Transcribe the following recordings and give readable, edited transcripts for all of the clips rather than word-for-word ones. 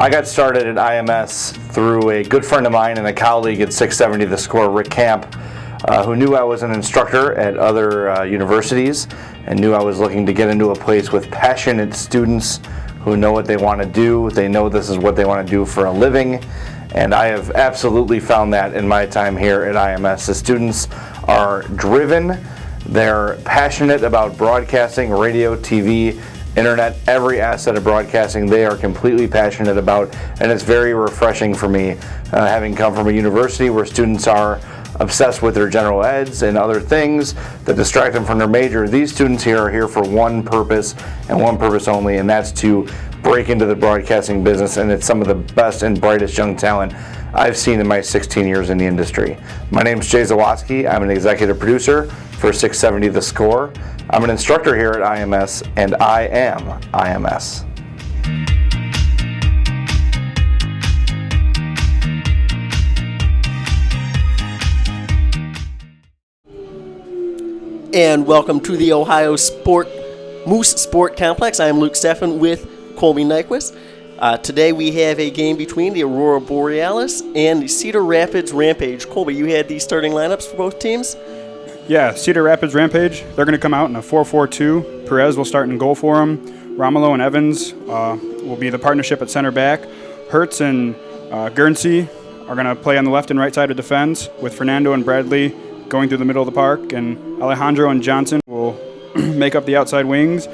I got started at IMS through a good friend of mine and a colleague at 670 The Score, Rick Camp, who knew I was an instructor at other universities and knew I was looking to get into a place with passionate students who know what they want to do. They know this is what they want to do for a living, and I have absolutely found that in my time here at IMS. The students are driven, they're passionate about broadcasting, radio, TV, internet, every asset of broadcasting they are completely passionate about, and it's very refreshing for me, having come from a university where students are obsessed with their general eds and other things that distract them from their major. These students here are here for one purpose and one purpose only, and that's to break into the broadcasting business, and it's some of the best and brightest young talent I've seen in my 16 years in the industry. My name is Jay Zawatsky. I'm an executive producer for 670 The Score. I'm an instructor here at IMS, and I am IMS. And welcome to the Ohio Moose Sport Complex. I am Luke Steffen with Colby Nyquist. Today we have a game between the Aurora Borealis and the Cedar Rapids Rampage. Colby, you had the starting lineups for both teams? Yeah, Cedar Rapids Rampage, they're going to come out in a 4-4-2. Perez will start in goal for them. Romulo and Evans will be the partnership at center back. Hertz and Guernsey are going to play on the left and right side of defense, with Fernando and Bradley going through the middle of the park, and Alejandro and Johnson will make up the outside wings,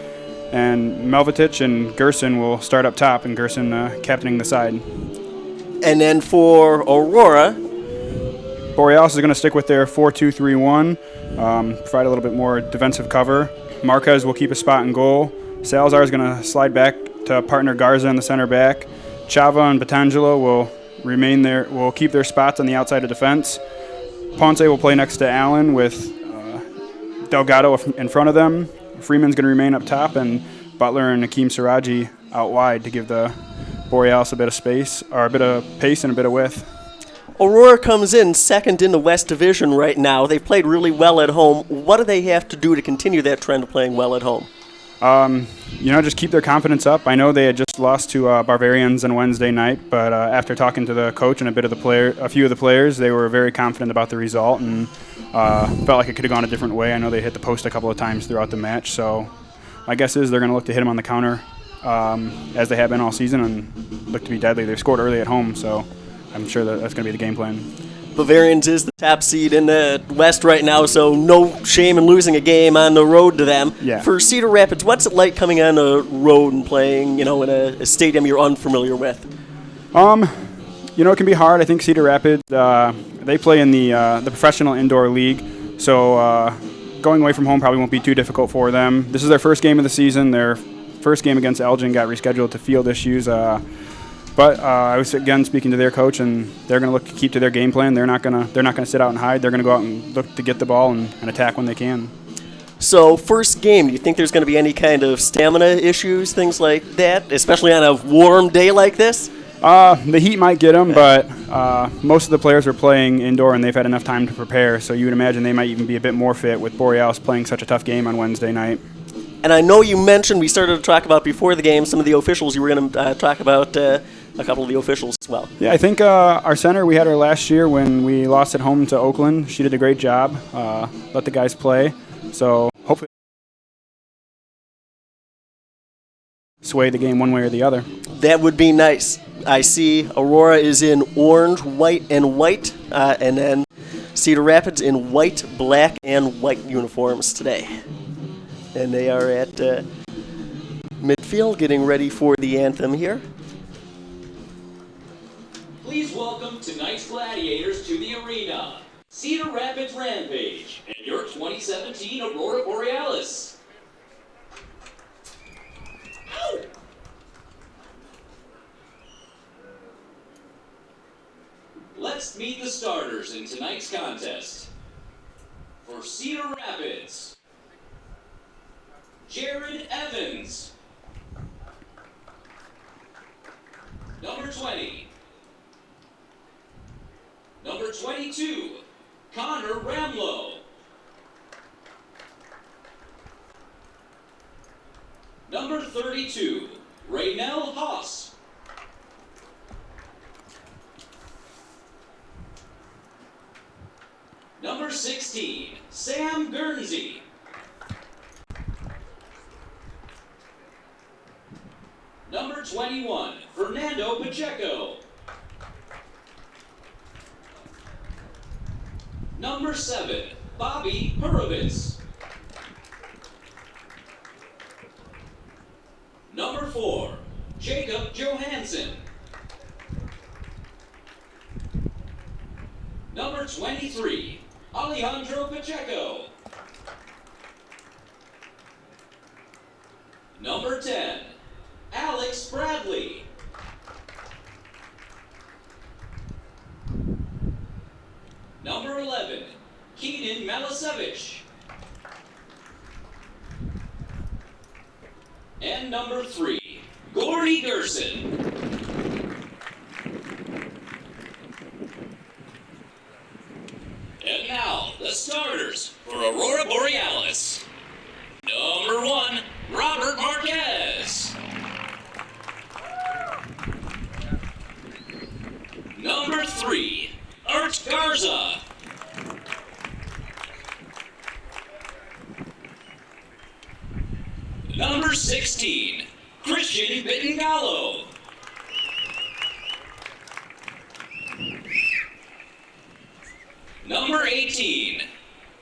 and Melvitic and Gerson will start up top, and Gerson captaining the side. And then for Aurora, Borealis is going to stick with their 4-2-3-1, provide a little bit more defensive cover. Marquez will keep a spot in goal. Salazar is going to slide back to partner Garza in the center back. Chava and Batangelo will remain there, will keep their spots on the outside of defense. Ponce will play next to Allen with Delgado in front of them. Freeman's going to remain up top, and Butler and Hakeem Siraji out wide to give the Borealis a bit of space, or a bit of pace and a bit of width. Aurora comes in second in the West Division right now. They've played really well at home. What do they have to do to continue that trend of playing well at home? Just keep their confidence up. I know they had just lost to Barbarians on Wednesday night, but after talking to the coach and a few of the players, they were very confident about the result and felt like it could have gone a different way. I know they hit the post a couple of times throughout the match, so my guess is they're going to look to hit them on the counter as they have been all season and look to be deadly. They've scored early at home, so I'm sure that's going to be the game plan. Bavarians is the top seed in the West right now, so no shame in losing a game on the road to them. Yeah. For Cedar Rapids, what's it like coming on the road and playing, in a stadium you're unfamiliar with? It can be hard. I think Cedar Rapids, they play in the professional indoor league, so going away from home probably won't be too difficult for them. This is their first game of the season. Their first game against Elgin got rescheduled to field issues. But I was again speaking to their coach, and they're going to look to keep to their game plan. They're not going to sit out and hide. They're going to go out and look to get the ball and attack when they can. So first game, do you think there's going to be any kind of stamina issues, things like that, especially on a warm day like this? The heat might get them, but most of the players are playing indoor, and they've had enough time to prepare. So you would imagine they might even be a bit more fit with Borealis playing such a tough game on Wednesday night. And I know you mentioned, we started to talk about before the game, some of the officials. You were going to talk about a couple of the officials as well. Yeah, I think our center, we had her last year when we lost at home to Oakland. She did a great job, let the guys play. So hopefully sway the game one way or the other. That would be nice. I see Aurora is in orange, white, and white, and then Cedar Rapids in white, black, and white uniforms today. And they are at midfield getting ready for the anthem here. Please welcome tonight's gladiators to the arena, Cedar Rapids Rampage, and your 2017 Aurora Borealis. Ow! Let's meet the starters in tonight's contest. For Cedar Rapids, Jared Evans. Number 20. Number 22, Connor Ramlow. Number 32, Raynell Haas. 16, Sam Guernsey. Number 21, Fernando Pacheco. Number 7, Bobby Hurwitz. Number 4, Jacob Johansson. Number 23, Alejandro Pacheco. Number 10, Alex Bradley. Number 11, Keenan Malasevich. And number 3, Gordy Gerson. And now, the starters for Aurora Borealis. Number 1, Robert Marquez. Number 3, Art Garza. Number 16, Christian Bittengallo. Number 18,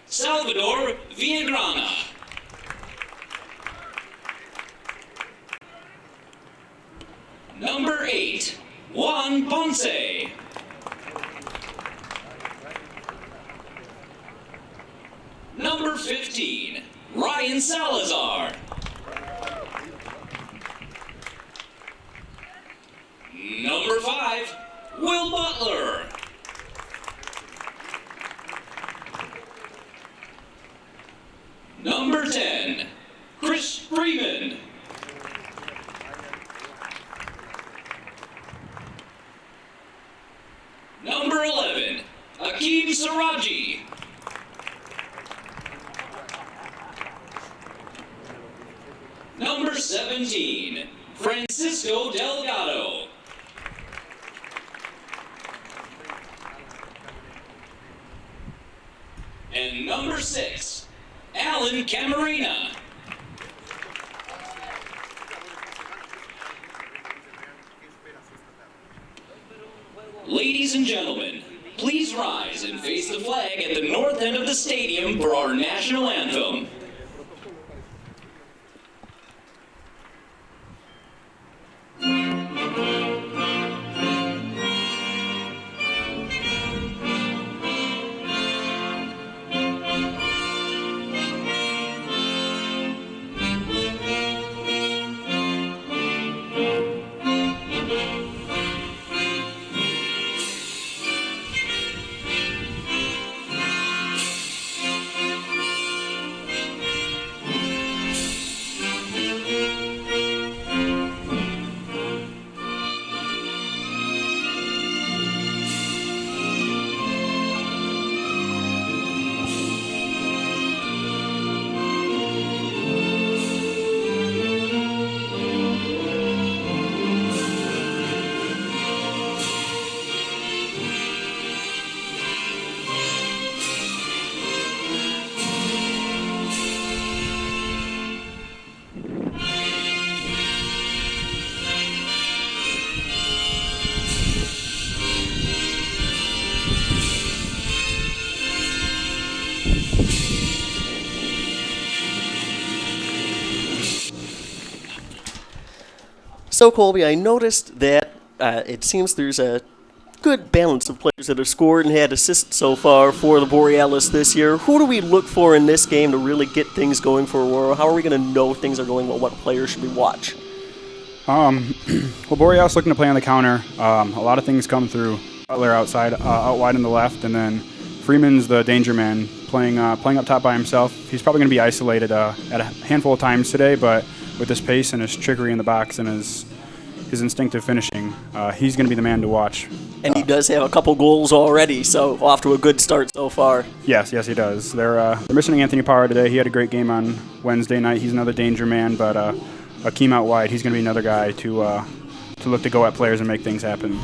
Salvador Villagrana. Number 8, Juan Ponce. Number 15, Ryan Salazar. Number 5, Will Butler. Number 10, Chris Freeman. Number 11, Akeem Siraji. Number 17, Francisco Delgado. And number 6, Alan Camarena. Ladies and gentlemen, please rise and face the flag at the north end of the stadium for our national anthem. So, Colby, I noticed that it seems there's a good balance of players that have scored and had assists so far for the Borealis this year. Who do we look for in this game to really get things going for Aurora? How are we going to know things are going well? What players should we watch? Well, Borealis looking to play on the counter. A lot of things come through. Butler outside, out wide on the left, and then Freeman's the danger man, playing up top by himself. He's probably going to be isolated at a handful of times today, but with his pace and his trickery in the box and his instinctive finishing, he's going to be the man to watch. And he does have a couple goals already, so off to a good start so far. Yes, he does. They're missing Anthony Power today. He had a great game on Wednesday night. He's another danger man, but Akeem out wide, he's going to be another guy to look to go at players and make things happen.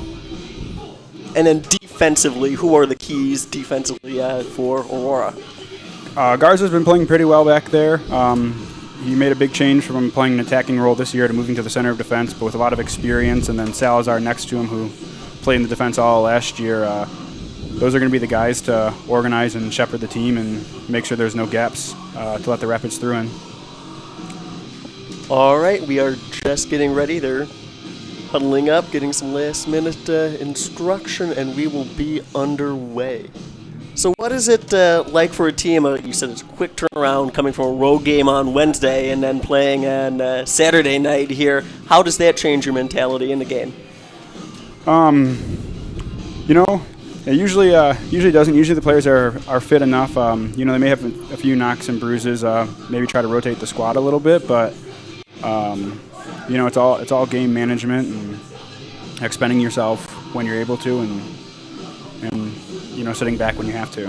And then defensively, who are the keys defensively for Aurora? Garza's been playing pretty well back there. He made a big change from playing an attacking role this year to moving to the center of defense, but with a lot of experience. And then Salazar next to him, who played in the defense all last year. Those are going to be the guys to organize and shepherd the team and make sure there's no gaps to let the Rapids through in. All right, we are just getting ready. They're huddling up, getting some last-minute instruction, and we will be underway. So what is it like for a team? You said it's a quick turnaround coming from a road game on Wednesday and then playing on Saturday night here. How does that change your mentality in the game? It usually doesn't. Usually the players are fit enough. They may have a few knocks and bruises. Maybe try to rotate the squad a little bit, but it's all game management and expending yourself when you're able to, and sitting back when you have to.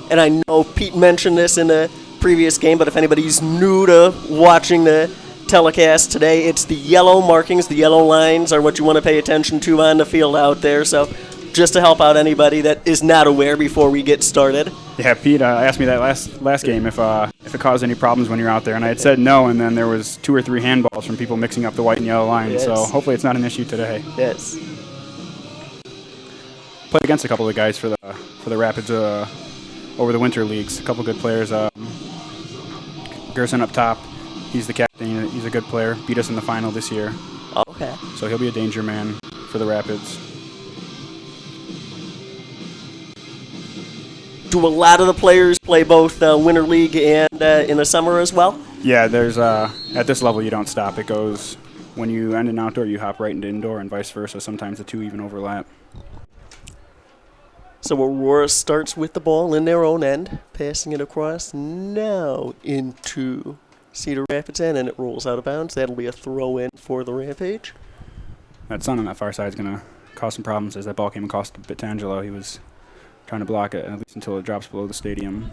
And I know Pete mentioned this in a previous game, but if anybody's new to watching the telecast today, it's the yellow markings, the yellow lines are what you want to pay attention to on the field out there. So just to help out anybody that is not aware before we get started. Yeah, Pete asked me that last game if it caused any problems when you're out there, and I had said no, and then there was 2 or 3 handballs from people mixing up the white and yellow lines. Yes. So hopefully it's not an issue today. Yes. Played against a couple of the guys for the Rapids over the winter leagues. A couple good players. Gerson up top, he's the captain. He's a good player. Beat us in the final this year. Okay. So he'll be a danger man for the Rapids. Do a lot of the players play both Winter League and in the summer as well? Yeah, there's at this level you don't stop. It goes when you end an outdoor, you hop right into indoor, and vice versa. Sometimes the two even overlap. So Aurora starts with the ball in their own end, passing it across now into Cedar Rapids end, and it rolls out of bounds. That'll be a throw-in for the Rampage. That sun on that far side is going to cause some problems as that ball came across to Bitangelo. He was trying to block it, at least until it drops below the stadium.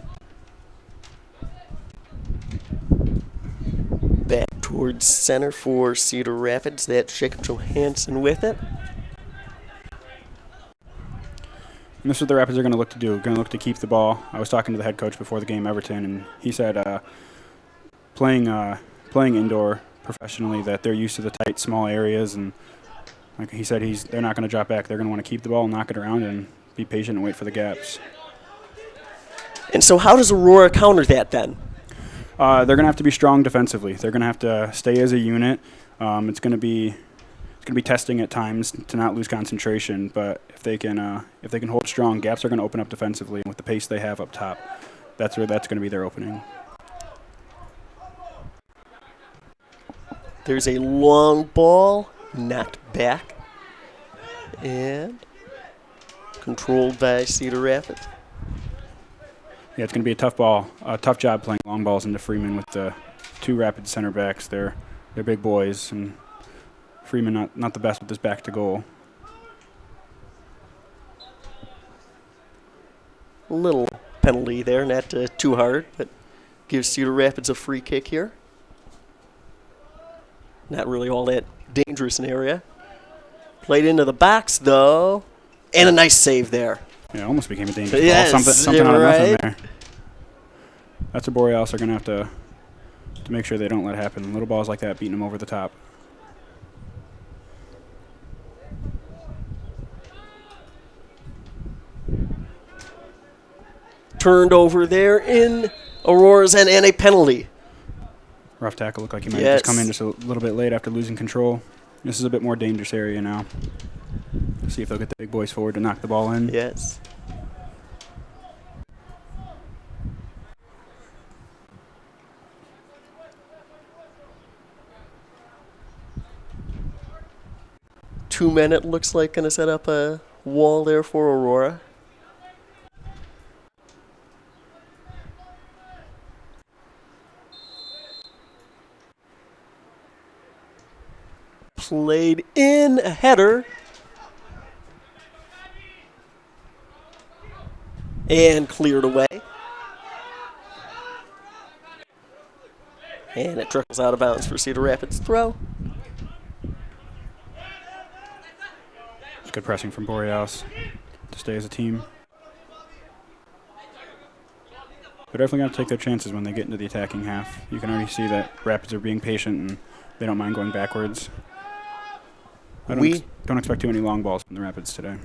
Back towards center for Cedar Rapids. That's Jacob Johansson with it. And this is what the Rapids are going to look to do. Going to look to keep the ball. I was talking to the head coach before the game, Everton, and he said playing indoor professionally that they're used to the tight, small areas, and like he said, they're not going to drop back. They're going to want to keep the ball, knock it around, and be patient and wait for the gaps. And so how does Aurora counter that then? They're going to have to be strong defensively. They're going to have to stay as a unit. It's going to be testing at times to not lose concentration. But if they can hold strong, gaps are going to open up defensively. And with the pace they have up top, that's going to be their opening. There's a long ball, knocked back, and controlled by Cedar Rapids. Yeah, it's going to be a tough ball, a tough job playing long balls into Freeman with the 2 Rapids center backs. They're big boys, and Freeman not the best with his back to goal. A little penalty there, not too hard, but gives Cedar Rapids a free kick here. Not really all that dangerous an area. Played into the box, though, and a nice save there. Yeah, almost became a dangerous Yes, ball. Something out of right. nothing there. That's what Borealis are going to have to make sure they don't let happen. Little balls like that beating them over the top. Turned over there in Aurora's end, and a penalty. Rough tackle. Looked like he might have just come in just a little bit late after losing control. This is a bit more dangerous area now. See if they'll get the big boys forward to knock the ball in. Yes. Two men, it looks like, going to set up a wall there for Aurora. Played in, a header. And cleared away. And it trickles out of bounds for Cedar Rapids throw. Good pressing from Borealis to stay as a team. they're definitely going to take their chances when they get into the attacking half. You can already see that Rapids are being patient and they don't mind going backwards. I don't expect too many long balls from the Rapids today.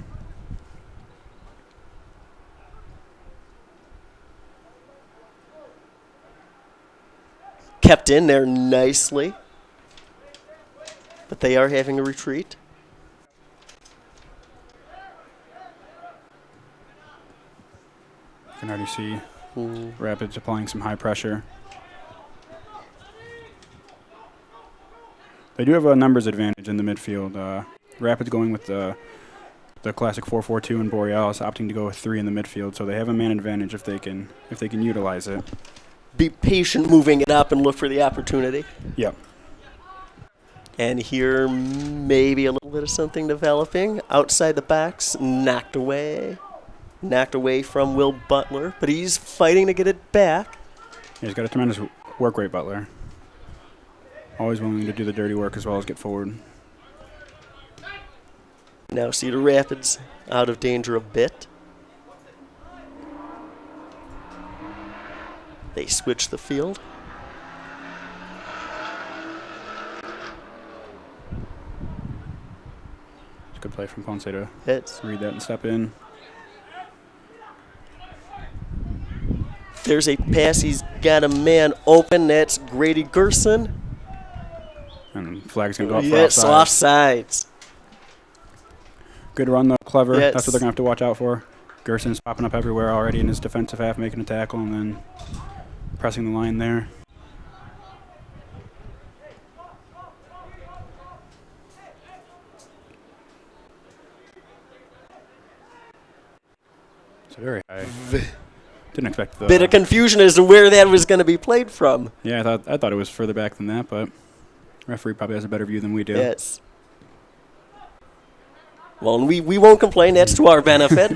Kept in there nicely. But they are having a retreat. You can already see Rapids applying some high pressure. They do have a numbers advantage in the midfield. Rapids going with the classic 4-4-2 and Borealis opting to go with 3 in the midfield, so they have a man advantage if they can utilize it. Be patient moving it up and look for the opportunity. Yep. And here, maybe a little bit of something developing. Outside the box, knocked away. Knocked away from Will Butler, but he's fighting to get it back. Yeah, he's got a tremendous work rate, Butler. Always willing to do the dirty work as well as get forward. Now Cedar Rapids out of danger a bit. They switch the field. It's a good play from Ponce to Hits. read that and step in. There's a pass. He's got a man open. That's Grady Gerson. And flag's going to go up for Yes, offside. offsides. Good run, though. Clever. Yes. That's what they're going to have to watch out for. Gerson's popping up everywhere already in his defensive half, making a tackle, and then pressing the line there. It's very high. Didn't expect the Bit of confusion as to where that was going to be played from. Yeah, I thought it was further back than that, but referee probably has a better view than we do. Yes. Well, and we won't complain. That's to our benefit.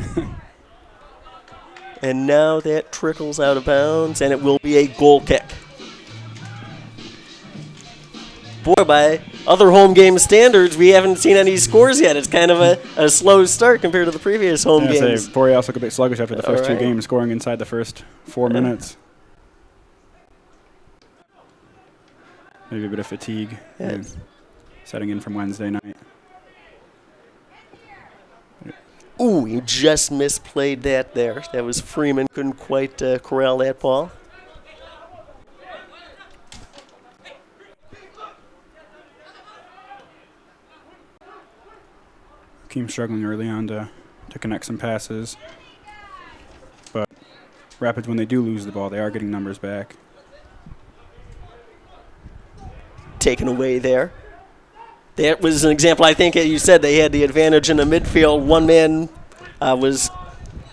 And now that trickles out of bounds, and it will be a goal kick. Boy, by other home game standards, we haven't seen any scores yet. It's kind of a slow start compared to the previous home games. Borealis look a bit sluggish after the first two games, scoring inside the first 4 minutes. Maybe a bit of fatigue. Yes. Setting in from Wednesday night. Ooh, he just misplayed that there. That was Freeman. Couldn't quite corral that ball. Team struggling early on to connect some passes. But Rapids, when they do lose the ball, they are getting numbers back. Taken away there. That was an example. I think you said they had the advantage in the midfield. One man was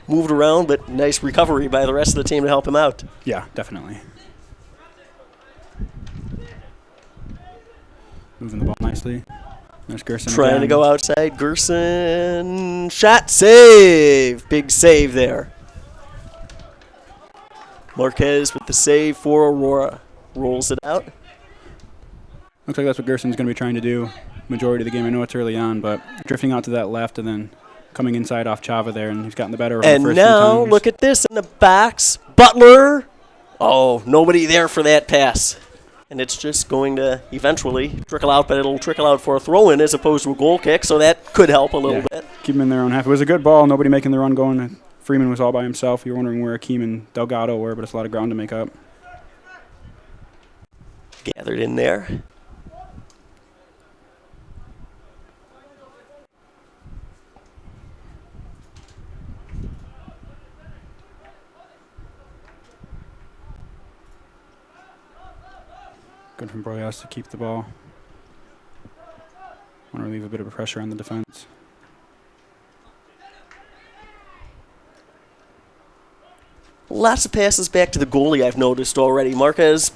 moved around, but nice recovery by the rest of the team to help him out. Yeah, definitely. Moving the ball nicely. There's Gerson Trying again. to go outside. Gerson. Shot. Save. Big save there. Marquez with the save for Aurora. Rolls it out. Looks like that's what Gerson's going to be trying to do majority of the game. I know it's early on, but drifting out to that left and then coming inside off Chava there, and he's gotten the better of him And the first few now, times. look at this in the box. Butler. Oh, nobody there for that pass. And it's just going to eventually trickle out, but it'll trickle out for a throw-in as opposed to a goal kick, so that could help a little bit. Keep him in their own half. It was a good ball. Nobody making the run going. Freeman was all by himself. You were wondering where Akeem and Delgado were, but it's a lot of ground to make up. Gathered in there. Good from Borealis to keep the ball. Want to relieve a bit of pressure on the defense. Lots of passes back to the goalie I've noticed already. Marquez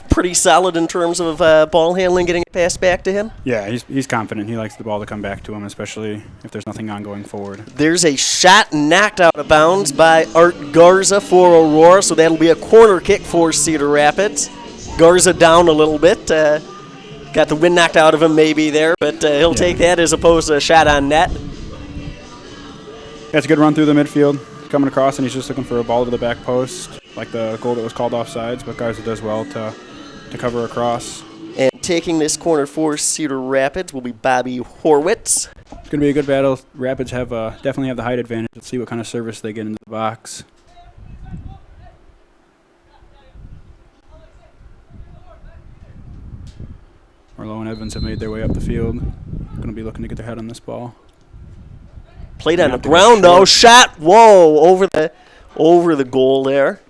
pretty solid in terms of ball handling, getting it passed back to him. Yeah, he's confident. He likes the ball to come back to him, especially if there's nothing on going forward. There's a shot knocked out of bounds by Art Garza for Aurora, so that'll be a corner kick for Cedar Rapids. Garza down a little bit. Got the wind knocked out of him maybe there, but he'll take that as opposed to a shot on net. That's a good run through the midfield. Coming across, and he's just looking for a ball to the back post. like the goal that was called offsides, but Garza does well to cover across. And taking this corner for Cedar Rapids will be Bobby Horwitz. It's going to be a good battle. Rapids have definitely have the height advantage. Let's see what kind of service they get into the box. Marlowe and Evans have made their way up the field. Going to be looking to get their head on this ball. Played on the ground, though. Shot, whoa, over the goal there.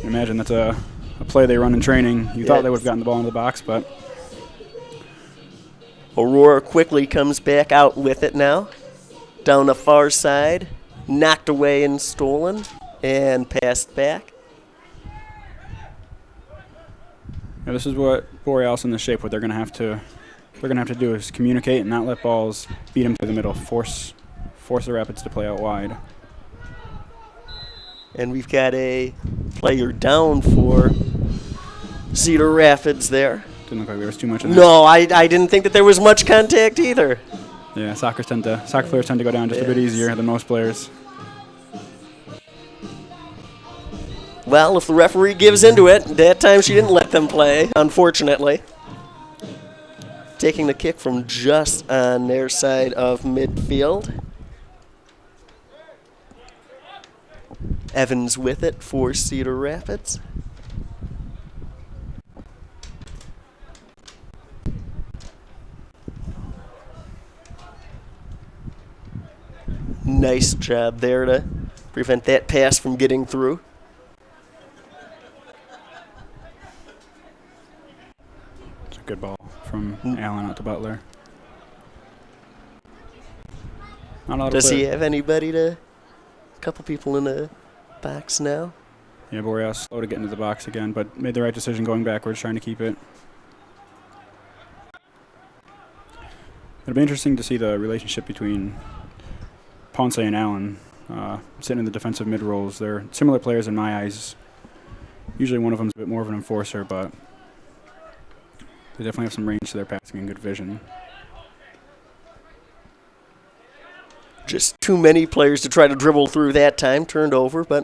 Imagine that's a play they run in training. You thought they would have gotten the ball into the box, but Aurora quickly comes back out with it now. Down the far side, knocked away and stolen, and passed back. yeah, this is what Borealis in the shape. What they're going to have to do is communicate and not let balls beat them through the middle. Force the Rapids to play out wide. And we've got a player down for Cedar Rapids there. Didn't look like there was too much in that. No, I didn't think that there was much contact either. Yeah, soccer players tend to go down just a bit easier than most players. Well, if the referee gives into it, that time she didn't let them play, unfortunately. Taking the kick from just on their side of midfield. Evans with it for Cedar Rapids. Nice job there to prevent that pass from getting through. It's a good ball from Allen out to Butler. Not a lot of Does he players. have anybody to... A couple people in the box now. Yeah, Borealis slow to get into the box again, but made the right decision going backwards, trying to keep it. It'll be interesting to see the relationship between Ponce and Allen sitting in the defensive mid roles. They're similar players in my eyes. Usually one of them's a bit more of an enforcer, but they definitely have some range to their passing and good vision. Just too many players to try to dribble through that time. Turned over, but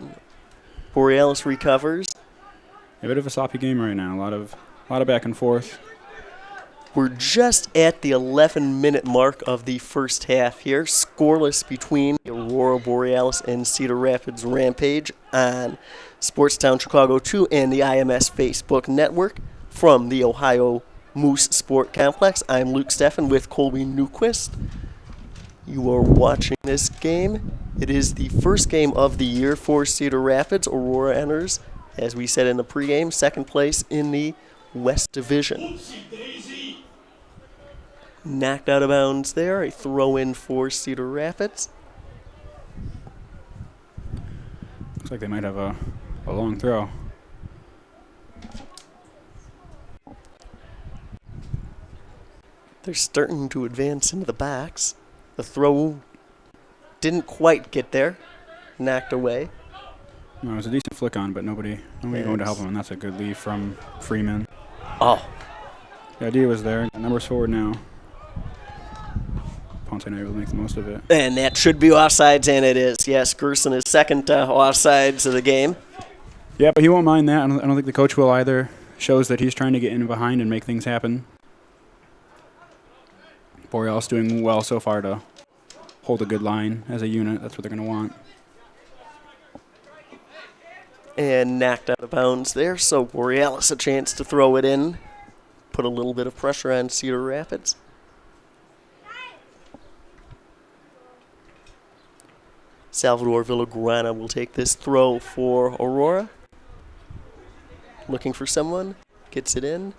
Borealis recovers. A bit of a sloppy game right now. A lot of back and forth. We're just at the 11-minute mark of the first half here. Scoreless between Aurora Borealis and Cedar Rapids Rampage on Sportstown Chicago 2 and the IMS Facebook network. From the Ohio Moose Sport Complex, I'm Luke Steffen with Colby Newquist. You are watching this game. It is the first game of the year for Cedar Rapids. Aurora enters, as we said in the pregame, second place in the West Division. Knocked out of bounds there. A throw in for Cedar Rapids. Looks like they might have a long throw. They're starting to advance into the box. The throw didn't quite get there. Knocked away. No, it was a decent flick on, but nobody going to help him, and that's a good leave from Freeman. Oh, The idea was there. Numbers forward now. Ponce not able to make the most of it. and that should be offsides, and it is. Yes, Gerson is second offsides of the game. Yeah, but he won't mind that. I don't think the coach will either. Shows that he's trying to get in behind and make things happen. Borealis doing well so far to hold a good line as a unit. That's what they're going to want. And knocked out of bounds there, so Borealis a chance to throw it in. Put a little bit of pressure on Cedar Rapids. Salvador Villagrana will take this throw for Aurora. Looking for someone. Gets it in.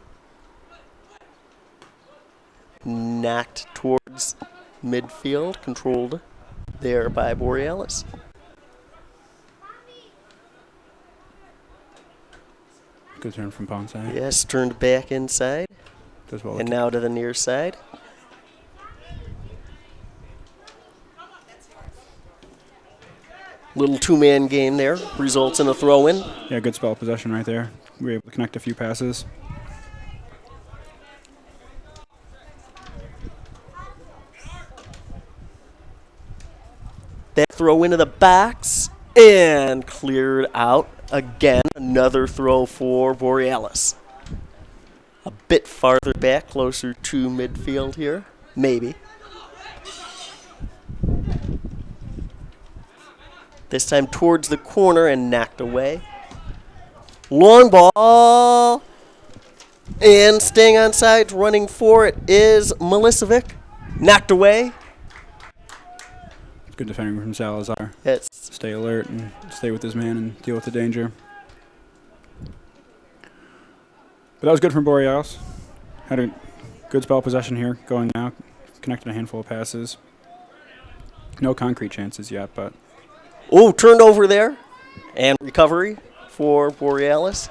Knocked towards midfield. Controlled there by Borealis. Good turn from Ponce. Yes, turned back inside. Does well. And now to the near side. Little two-man game there. Results in a throw-in. Yeah, good spell of possession right there. We were able to connect a few passes. That throw into the box And cleared out. Again, another throw for Borealis. A bit farther back, closer to midfield here. Maybe. This time towards the corner and knocked away. Long ball. And staying on sides, running for it is Milicevic. Knocked away. Good defending from Salazar. Yes. Stay alert and stay with his man and deal with the danger. But that was good from Borealis. Had a good spell of possession here going now. Connected a handful of passes. No concrete chances yet, but... Oh, turned over there. And recovery for Borealis.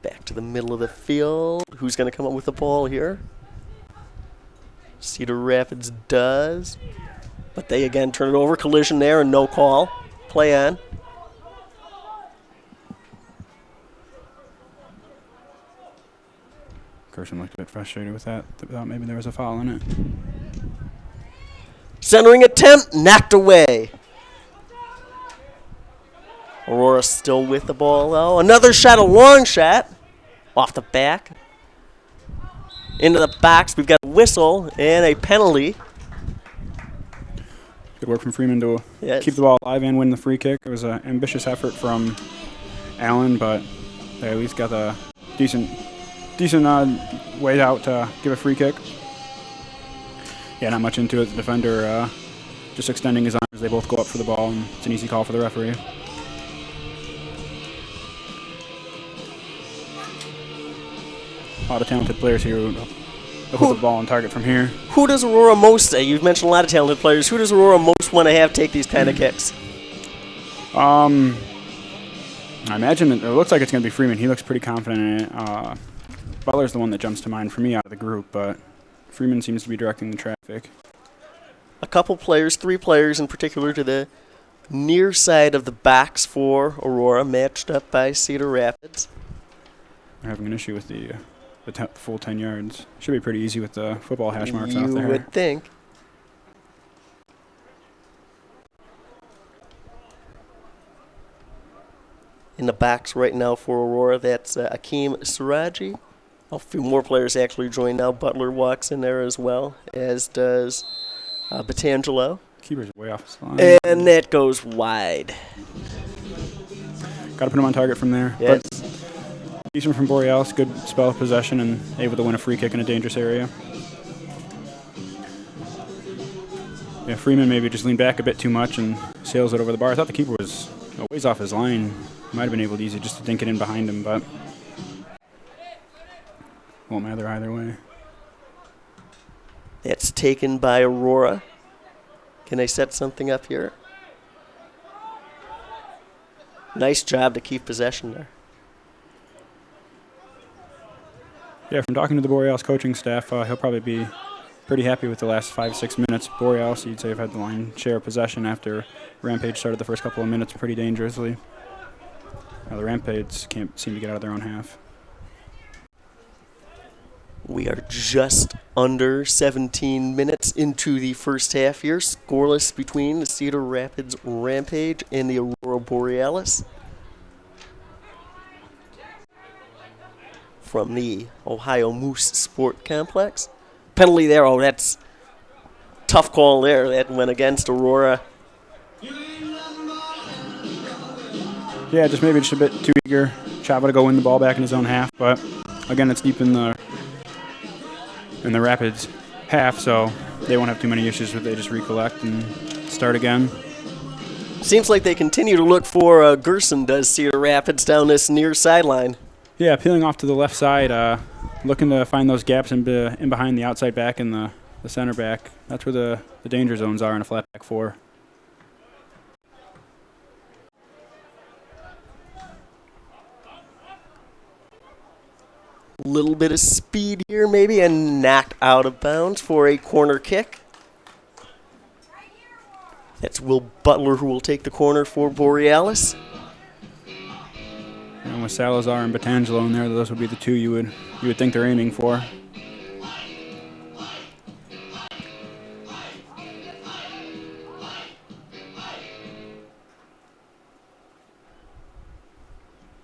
Back to the middle of the field. Who's going to come up with the ball here? Cedar Rapids does. But they again turn it over. Collision there and no call. Play on. Gerson looked a bit frustrated with that. Thought maybe there was a foul in it. Centering attempt. Knocked away. Aurora still with the ball, though. Another shot, a long shot. Off the back. Into the box. We've got a whistle and a penalty. Good work from Freeman to Yes. keep the ball alive and win the free kick. It was an ambitious effort from Allen, but they at least got a decent way out to give a free kick. Yeah, not much into it. The defender just extending his arms. They both go up for the ball, and it's an easy call for the referee. A lot of talented players here who put the ball on target from here. Who does Aurora most, you've mentioned a lot of talented players, who does Aurora most want to have take these kind of kicks? I imagine it looks like it's going to be Freeman. He looks pretty confident in it. Butler's the one that jumps to mind for me out of the group, but Freeman seems to be directing the traffic. A couple players, 3 players in particular, to the near side of the box for Aurora, matched up by Cedar Rapids. They're having an issue with the full 10 yards. Should be pretty easy with the football hash marks out there. You would think. In the box right now for Aurora, that's Akeem Siraji. A few more players actually join now. Butler walks in there as well, as does Batangelo. Keeper's way off his line. And that goes wide. Got to put him on target from there. Yes. But decent from Borealis, good spell of possession and able to win a free kick in a dangerous area. Yeah, Freeman maybe just leaned back a bit too much and sails it over the bar. I thought the keeper was a ways off his line. Might have been able to easy just to dink it in behind him, but won't matter either way. That's taken by Aurora. Can they set something up here? Nice job to keep possession there. Yeah, from talking to the Borealis coaching staff, he'll probably be pretty happy with the last 5-6 minutes. Borealis, you'd say, have had the line share of possession after Rampage started the first couple of minutes pretty dangerously. Now the Rampage can't seem to get out of their own half. We are just under 17 minutes into the first half here. Scoreless between the Cedar Rapids Rampage and the Aurora Borealis. From the Ohio Moose Sport Complex. Penalty there. Oh, that's tough call there. That went against Aurora. Yeah, just maybe just a bit too eager. Chava to go win the ball back in his own half, but again, it's deep in the Rapids half, so they won't have too many issues with it. They just recollect and start again. Seems like they continue to look for Gerson, does Cedar Rapids, down this near sideline. Yeah, peeling off to the left side, looking to find those gaps in behind the outside back and the center back. That's where the danger zones are in a flat back 4. Little bit of speed here maybe, and knocked out of bounds for a corner kick. That's Will Butler who will take the corner for Borealis. And with Salazar and Batangelo in there, those would be the two you would think they're aiming for.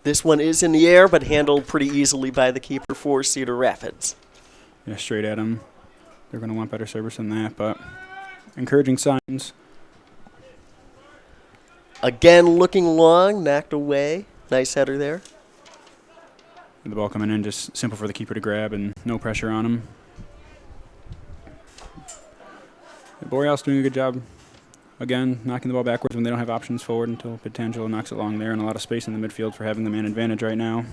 This one is in the air, but handled pretty easily by the keeper for Cedar Rapids. Yeah, straight at him. They're going to want better service than that, but encouraging signs. Again, looking long, knocked away. Nice header there. The ball coming in, just simple for the keeper to grab and no pressure on him. Borealis doing a good job. Again, knocking the ball backwards when they don't have options forward until Petangelo knocks it long there, and a lot of space in the midfield for having the man advantage right now.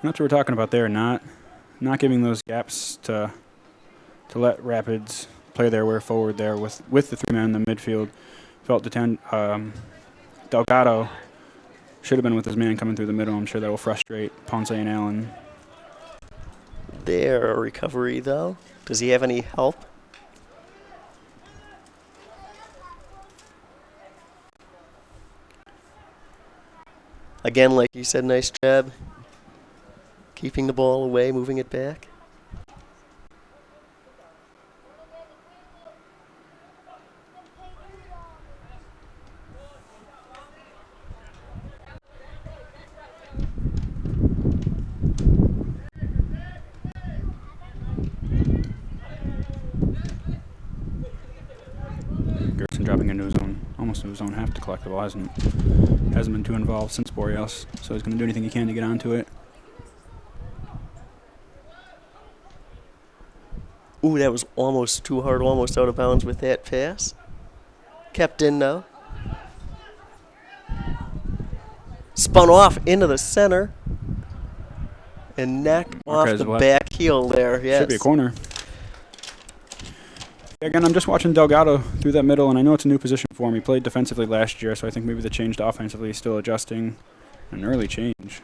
And that's what we're talking about there, not giving those gaps to let Rapids play their way forward there with the three men in the midfield. Felt Delgado should have been with his man coming through the middle. I'm sure that will frustrate Ponce and Allen. There, a recovery though. Does he have any help? Again, like you said, nice job keeping the ball away, moving it back. Gerson dropping into his own, almost to his own half to collect the ball. Hasn't been too involved since Borealis, so he's going to do anything he can to get onto it. Ooh, that was almost too hard, almost out of bounds with that pass. Kept in now. Spun off into the center. And knocked off Marquez the left. back heel there, yes. Should be a corner. Again, I'm just watching Delgado through that middle, and I know it's a new position for him. He played defensively last year, so I think maybe the change to offensively is still adjusting. An early change.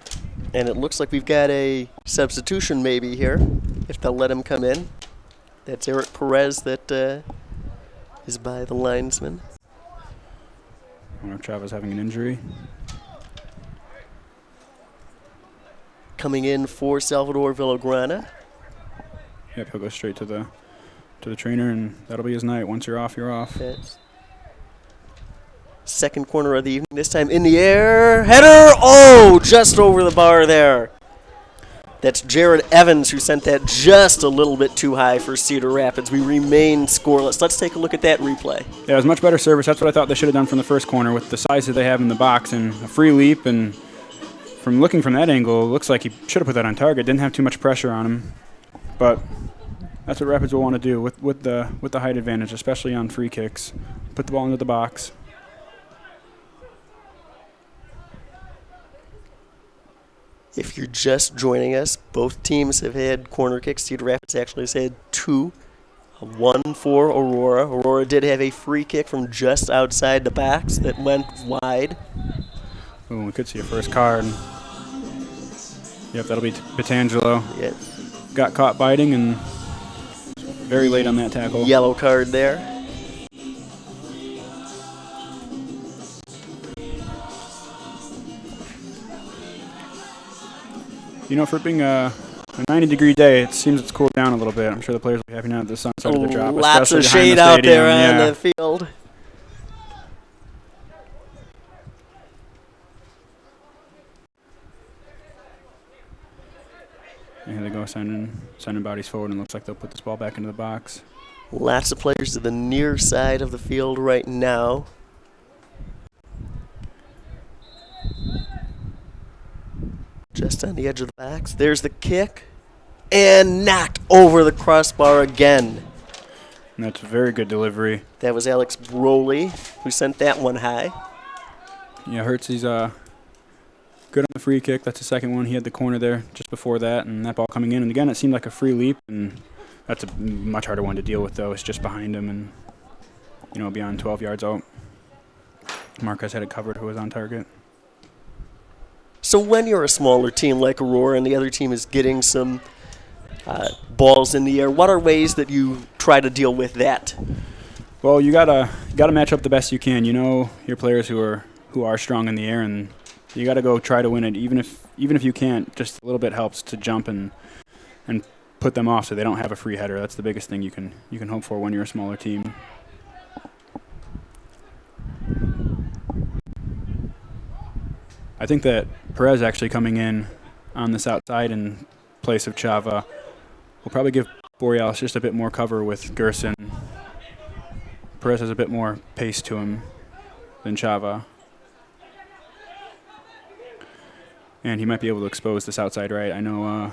And it looks like we've got a substitution maybe here, if they'll let him come in. That's Eric Perez that is by the linesman. I wonder if Chavez having an injury. Coming in for Salvador Villagrana. Yep, he'll go straight to the trainer, and that'll be his night. Once you're off, you're off. That's second corner of the evening, this time in the air. Header! Oh, just over the bar there. That's Jared Evans who sent that just a little bit too high for Cedar Rapids. We remain scoreless. Let's take a look at that replay. Yeah, it was much better service. That's what I thought they should have done from the first corner with the size that they have in the box and a free leap. And from looking from that angle, it looks like he should have put that on target. Didn't have too much pressure on him. But that's what Rapids will want to do with the height advantage, especially on free kicks. Put the ball into the box. If you're just joining us, both teams have had corner kicks. Cedar Rapids actually has had two. One for Aurora. Aurora did have a free kick from just outside the box that went wide. Ooh, we could see a first card. Yep, that'll be Petangelo. Yeah. Got caught biting and very late on that tackle. Yellow card there. You know, for it being a 90-degree day, it seems it's cooled down a little bit. I'm sure the players will be happy now that the sun started to drop. Lots of especially behind shade the out there stadium. on Yeah. the field. And here they go, sending bodies forward, and looks like they'll put this ball back into the box. Lots of players to the near side of the field right now. Just on the edge of the box. There's the kick. And knocked over the crossbar again. And that's a very good delivery. That was Alex Broley who sent that one high. Yeah, Hertz, he's good on the free kick. That's the second one. He had the corner there just before that, and that ball coming in. And again, it seemed like a free leap, and that's a much harder one to deal with, though. It's just behind him and, beyond 12 yards out. Marquez had it covered who was on target. So when you're a smaller team like Aurora and the other team is getting some balls in the air, what are ways that you try to deal with that? Well, you gotta match up the best you can. You know your players who are strong in the air, and you gotta go try to win it. Even if you can't, just a little bit helps to jump and and put them off so they don't have a free header. That's the biggest thing you can hope for when you're a smaller team. I think that Perez actually coming in on this outside in place of Chava will probably give Borealis just a bit more cover with Gerson. Perez has a bit more pace to him than Chava. And he might be able to expose this outside right. I know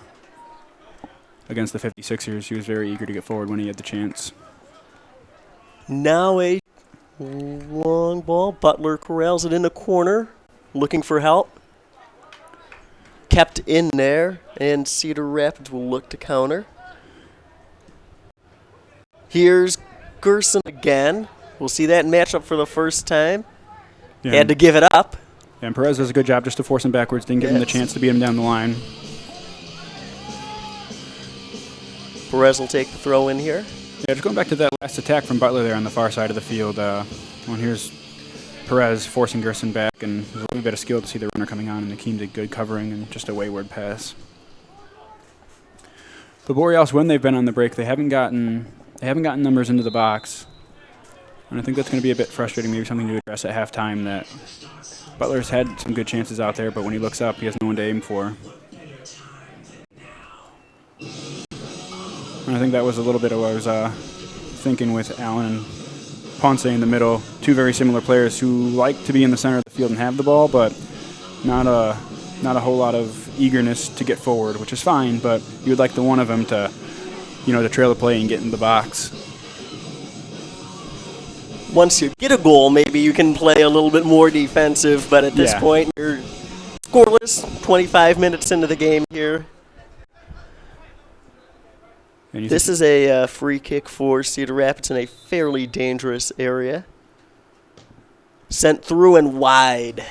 against the 56ers, he was very eager to get forward when he had the chance. Now a long ball. Butler corrals it in the corner, looking for help. Kept in there, and Cedar Rapids will look to counter. Here's Gerson again. We'll see that matchup for the first time. Yeah, Had to give it up. and Perez does a good job just to force him backwards. Didn't give him the chance to beat him down the line. Perez will take the throw in here. Yeah, just going back to that last attack from Butler there on the far side of the field. Here's Perez forcing Gerson back, and there's a little bit of skill to see the runner coming on, and the team did good covering and just a wayward pass. The Borealis, when they've been on the break, they haven't gotten numbers into the box, and I think that's going to be a bit frustrating. Maybe something to address at halftime. That Butler's had some good chances out there, but when he looks up, he has no one to aim for. And I think that was a little bit of what I was thinking with Allen and Ponce in the middle. Two very similar players who like to be in the center of the field and have the ball, but not a whole lot of eagerness to get forward, which is fine, but you would like the one of them to trail the play and get in the box. Once you get a goal, maybe you can play a little bit more defensive, but at this point, you're scoreless, 25 minutes into the game here. This is a free kick for Cedar Rapids in a fairly dangerous area. Sent through and wide.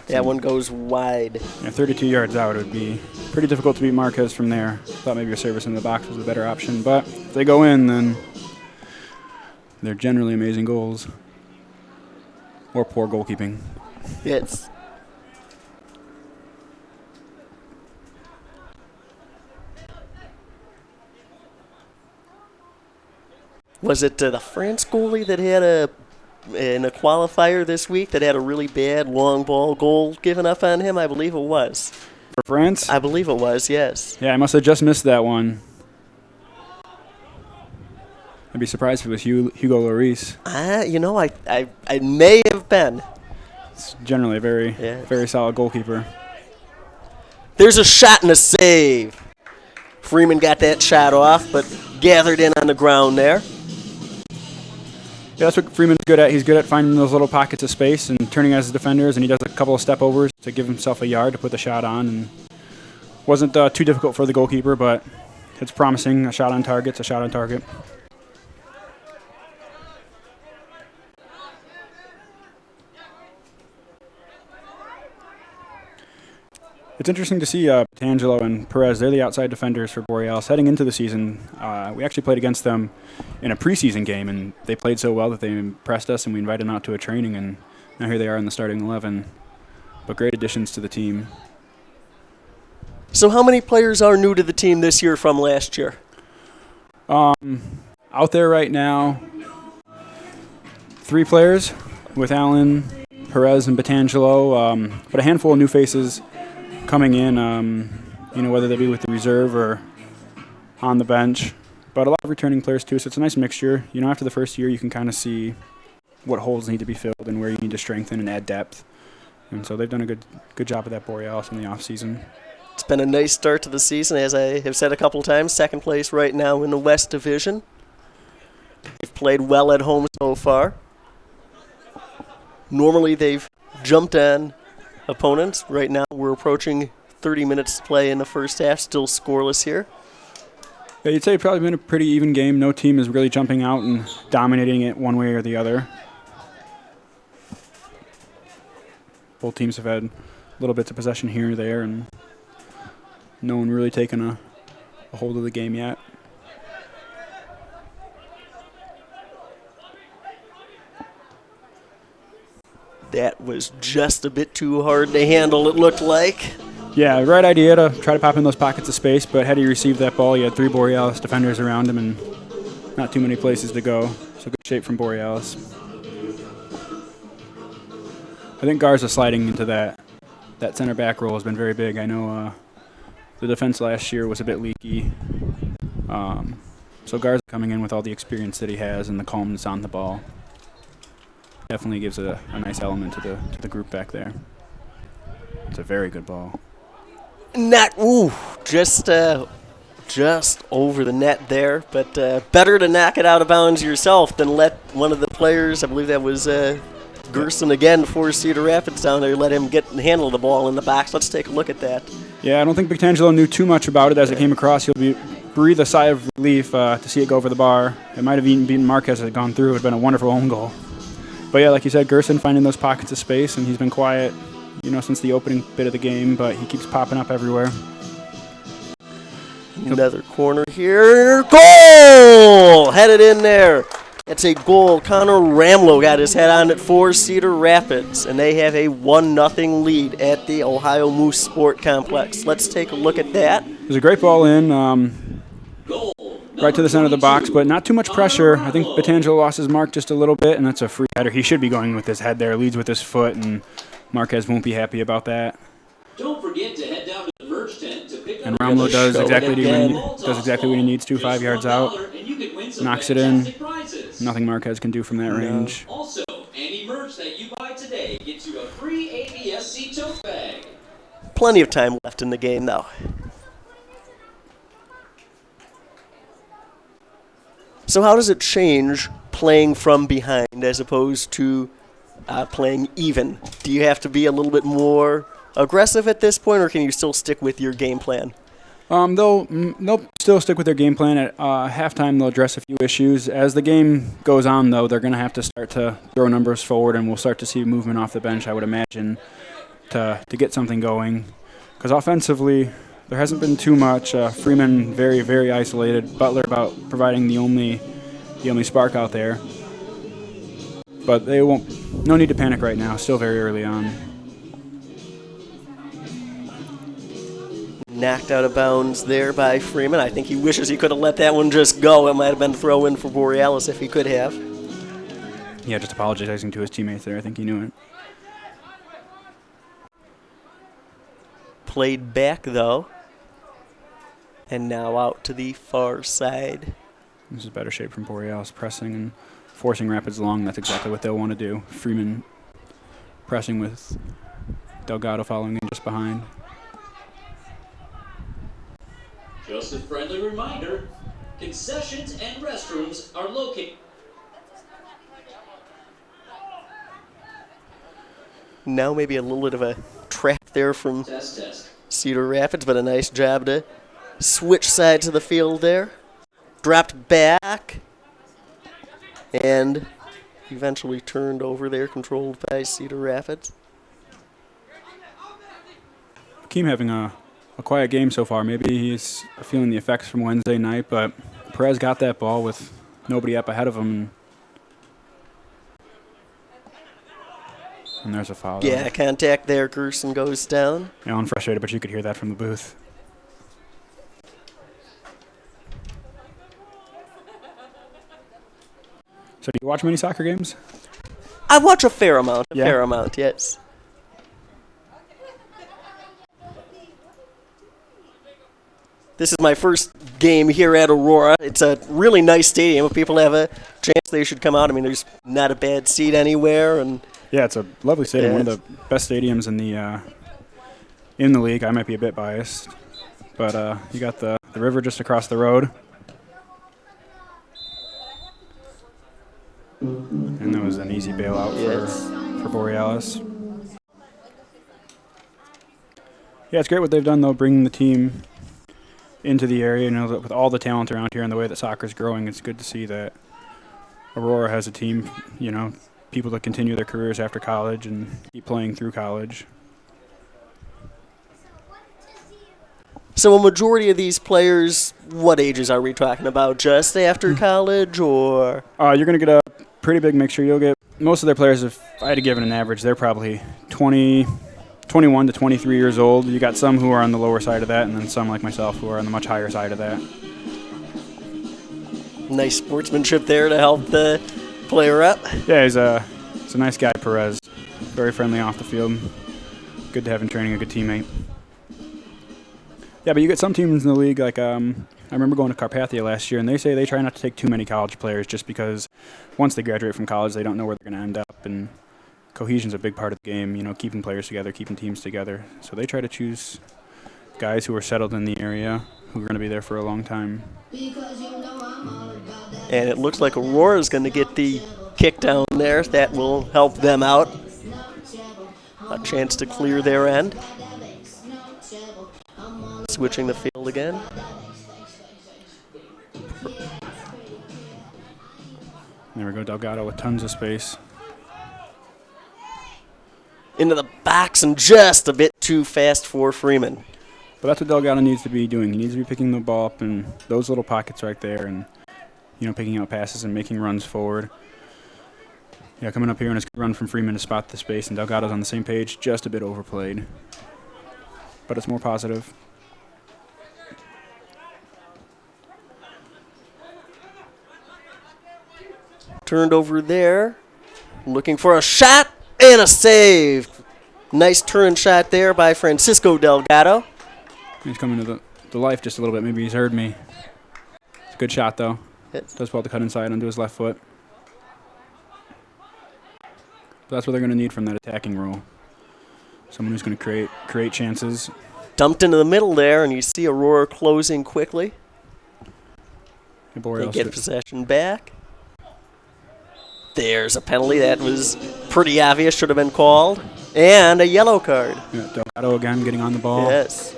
That one goes wide. Yeah, 32 yards out, it would be pretty difficult to beat Marquez from there. Thought maybe a service in the box was a better option, but if they go in, then they're generally amazing goals. Or poor goalkeeping. Yes. Was it the France goalie that had in a qualifier this week that had a really bad long ball goal given up on him? I believe it was. For France? I believe it was, yes. Yeah, I must have just missed that one. I'd be surprised if it was Hugo Lloris. I may have been. It's generally a very solid goalkeeper. There's a shot and a save. Freeman got that shot off, but gathered in on the ground there. Yeah, that's what Freeman's good at. He's good at finding those little pockets of space and turning as defenders, and he does a couple of step overs to give himself a yard to put the shot on. And wasn't too difficult for the goalkeeper, but it's promising. A shot on target's a shot on target. It's interesting to see Tangelo and Perez. They're the outside defenders for Borealis. Heading into the season, we actually played against them in a preseason game, and they played so well that they impressed us, and we invited them out to a training, and now here they are in the starting 11. But great additions to the team. So how many players are new to the team this year from last year? Out there right now, 3 players with Allen, Perez, and Batangelo, but a handful of new faces coming in, whether they be with the reserve or on the bench, but a lot of returning players too, so it's a nice mixture. After the first year, you can kind of see what holes need to be filled and where you need to strengthen and add depth, and so they've done a good job of that Borealis in the offseason. It's been a nice start to the season, as I have said a couple times. Second place right now in the West Division. They've played well at home so far. Normally they've jumped on opponents. Right now we're approaching 30 minutes to play in the first half, still scoreless here. Yeah, you'd say it's probably been a pretty even game. No team is really jumping out and dominating it one way or the other. Both teams have had little bits of possession here or there, and no one really taken a hold of the game yet. That was just a bit too hard to handle, it looked like. Yeah, right idea to try to pop in those pockets of space, but had he received that ball, he had 3 Borealis defenders around him and not too many places to go. So good shape from Borealis. I think Garza sliding into that center back role has been very big. I know the defense last year was a bit leaky. So Garza coming in with all the experience that he has and the calmness on the ball definitely gives a nice element to the group back there. It's a very good ball. Just over the net there, but better to knock it out of bounds yourself than let one of the players, I believe that was Gerson again for Cedar Rapids down there, let him handle the ball in the box. Let's take a look at that. Yeah, I don't think Pictangelo knew too much about it as it came across. He'll breathe a sigh of relief to see it go over the bar. It might have even been Marquez had gone through. It would have been a wonderful own goal. But yeah, like you said, Gerson finding those pockets of space, and he's been quiet, since the opening bit of the game, but he keeps popping up everywhere. Another corner here. Goal! Headed in there. It's a goal. Connor Ramlow got his head on it for Cedar Rapids, and they have a 1-0 lead at the Ohio Moose Sport Complex. Let's take a look at that. It was a great ball in, right to the center of the box, but not too much pressure. I think Pictangelo lost his mark just a little bit, and that's a free header. He should be going with his head there, leads with his foot, and Marquez won't be happy about that. Don't forget to head down to the merch tent to pick And up Ramlo does exactly again. what he needs to, 5 yards out. Knocks it in. Nothing Marquez can do from that range. Also, any merch that you buy today gets you a free ABSC tote bag. Plenty of time left in the game, though. So how does it change playing from behind as opposed to playing even? Do you have to be a little bit more aggressive at this point, or can you still stick with your game plan? They'll still stick with their game plan. At halftime, they'll address a few issues. As the game goes on, though, they're going to have to start to throw numbers forward, and we'll start to see movement off the bench, I would imagine, to get something going. Because offensively, there hasn't been too much. Freeman very, very isolated. Butler about providing the only spark out there. But they won't. No need to panic right now. Still very early on. Knocked out of bounds there by Freeman. I think he wishes he could have let that one just go. It might have been a throw in for Borealis if he could have. Yeah, just apologizing to his teammates there. I think he knew it. Played back, though. And now out to the far side. This is better shape from Borealis, pressing and forcing Rapids along. That's exactly what they'll want to do. Freeman pressing with Delgado following in just behind. Just a friendly reminder, concessions and restrooms are located. Now maybe a little bit of a trap there from Test. Cedar Rapids, but a nice job to switch sides of the field there. Dropped back and eventually turned over there, controlled by Cedar Rapids. Hakeem having a quiet game so far. Maybe he's feeling the effects from Wednesday night, but Perez got that ball with nobody up ahead of him. And there's a foul. Yeah, contact there. Gerson goes down. Alan frustrated, but you could hear that from the booth. So do you watch many soccer games? I watch a fair amount. Yeah. Fair amount, yes. This is my first game here at Aurora. It's a really nice stadium. If people have a chance, they should come out. I mean, there's not a bad seat anywhere, and Yeah, it's a lovely stadium. Yeah, One of the best stadiums in the league. I might be a bit biased, but you got the river just across the road, and that was an easy bailout for Borealis. Yeah, it's great what they've done though, bringing the team into the area. You know, with all the talent around here and the way that soccer's growing, it's good to see that Aurora has a team. You know, people that continue their careers after college and keep playing through college. so a majority of these players, what ages are we talking about? Just after college, or? You're going to get a pretty big mixture. You'll get most of their players, if I had to give it an average, they're probably 20 21 to 23 years old. You got some who are on the lower side of that, and then some like myself who are on the much higher side of that. Nice sportsmanship there to help the player up. Yeah, he's a nice guy, Perez. Very friendly off the field. Good to have in training, a good teammate. Yeah, but you get some teams in the league, like I remember going to Carpathia last year, and they say they try not to take too many college players just because once they graduate from college, they don't know where they're going to end up, and cohesion's a big part of the game, you know, keeping players together, keeping teams together. So they try to choose guys who are settled in the area, who are going to be there for a long time. And it looks like Aurora's going to get the kick down there. That will help them out. A chance to clear their end. Switching the field again. There we go, Delgado with tons of space. Into the box and just a bit too fast for Freeman. But that's what Delgado needs to be doing. He needs to be picking the ball up in those little pockets right there and, you know, picking out passes and making runs forward. Yeah, coming up here and it's a good run from Freeman to spot the space, and Delgado's on the same page, just a bit overplayed. But it's more positive. Turned over there. Looking for a shot and a save. Nice turn shot there by Francisco Delgado. He's coming to the life just a little bit. Maybe he's heard me. It's a good shot, though. Does well to cut inside onto his left foot. But that's what they're going to need from that attacking role. Someone who's going to create chances. Dumped into the middle there, and you see Aurora closing quickly. They get possession back. There's a penalty that was pretty obvious, should have been called. And a yellow card. Yeah, Delgado again getting on the ball. Yes.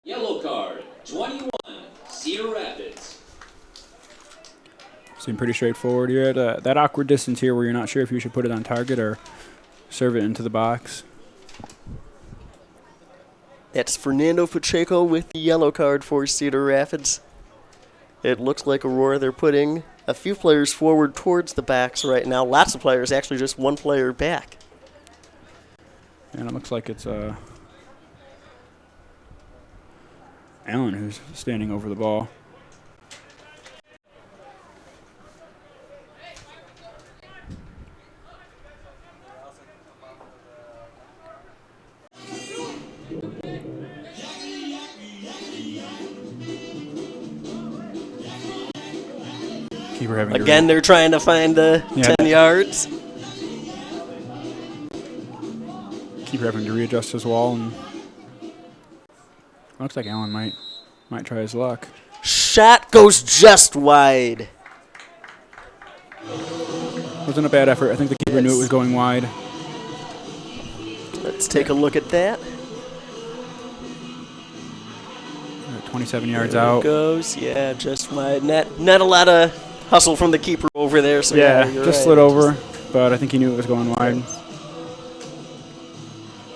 Yellow card, 21, Cedar Rapids. Seemed pretty straightforward. You're at that awkward distance here where you're not sure if you should put it on target or serve it into the box. That's Fernando Pacheco with the yellow card for Cedar Rapids. It looks like Aurora, they're putting a few players forward towards the backs right now. Lots of players, actually just one player back. And it looks like it's Allen who's standing over the ball. Again, they're trying to find the 10 yards. Keeper having to readjust his wall, and looks like Allen might try his luck. Shot goes just wide. Wasn't a bad effort. I think the keeper knew it was going wide. Let's take a look at that. 27 yards out. Goes, yeah, just wide. Not a lot of hustle from the keeper over there. So yeah, just right. Slid over, but I think he knew it was going wide.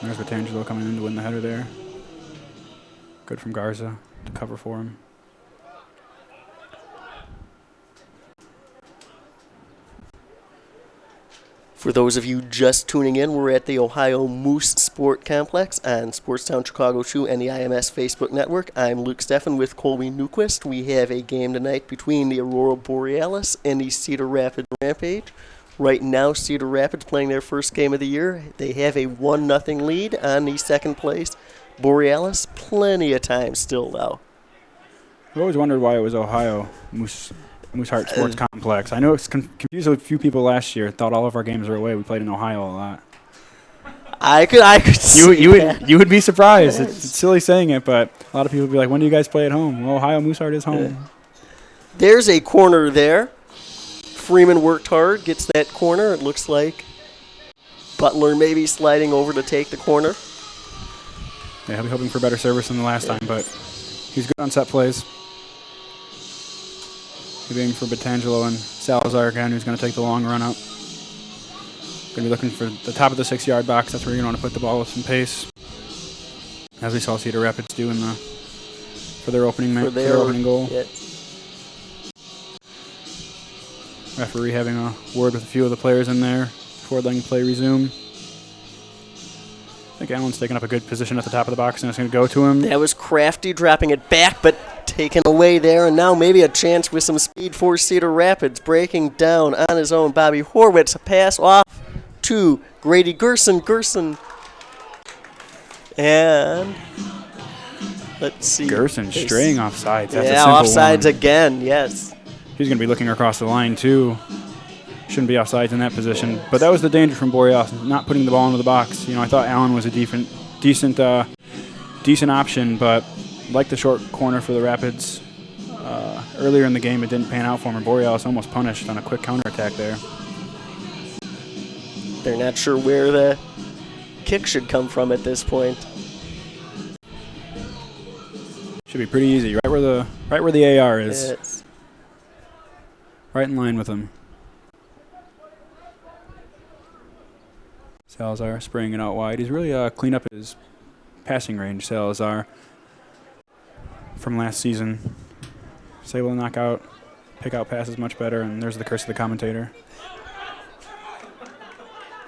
There's Vitangelo coming in to win the header there. Good from Garza to cover for him. For those of you just tuning in, we're at the Ohio Moose Sport Complex on Sportstown Chicago 2 and the IMS Facebook Network. I'm Luke Steffen with Colby Newquist. We have a game tonight between the Aurora Borealis and the Cedar Rapids Rampage. Right now, Cedar Rapids playing their first game of the year. They have a 1-0 lead on the second place Borealis. Plenty of time still, though. I've always wondered why it was Ohio Moose Heart Sports Complex. I know it's confused a few people last year. Thought all of our games were away. We played in Ohio a lot. I could see you would be surprised. It's silly saying it, but a lot of people would be like, when do you guys play at home? Well, Ohio Moose Heart is home. There's a corner there. Freeman worked hard, gets that corner. It looks like Butler maybe sliding over to take the corner. Yeah, he'll be hoping for better service than the last time, but he's good on set plays. He'll be aiming for Vitangelo and Salazar again, who's going to take the long run up. Going to be looking for the top of the 6-yard box. That's where you're going to want to put the ball with some pace, as we saw Cedar Rapids do for their opening goal. Yeah. Referee having a word with a few of the players in there. before letting play resume. I think Allen's taking up a good position at the top of the box and it's going to go to him. That was Crafty dropping it back, but taken away there. And now maybe a chance with some speed for Cedar Rapids. Breaking down on his own. Bobby Horwitz, a pass off to Grady Gerson. Gerson. And let's see. Gerson straying offsides. That's a yeah, simple offsides one. again, yes. He's going to be looking across the line, too. Shouldn't be offsides in that position. But that was the danger from Borealis, not putting the ball into the box. I thought Allen was a decent option, but like the short corner for the Rapids, earlier in the game it didn't pan out for him. Borealis almost punished on a quick counterattack there. They're not sure where the kick should come from at this point. Should be pretty easy, right where the AR is. Yes. Right in line with him. Salazar spraying it out wide. He's really cleaned up his passing range, Salazar, from last season. He's able to pick out passes much better, and there's the curse of the commentator.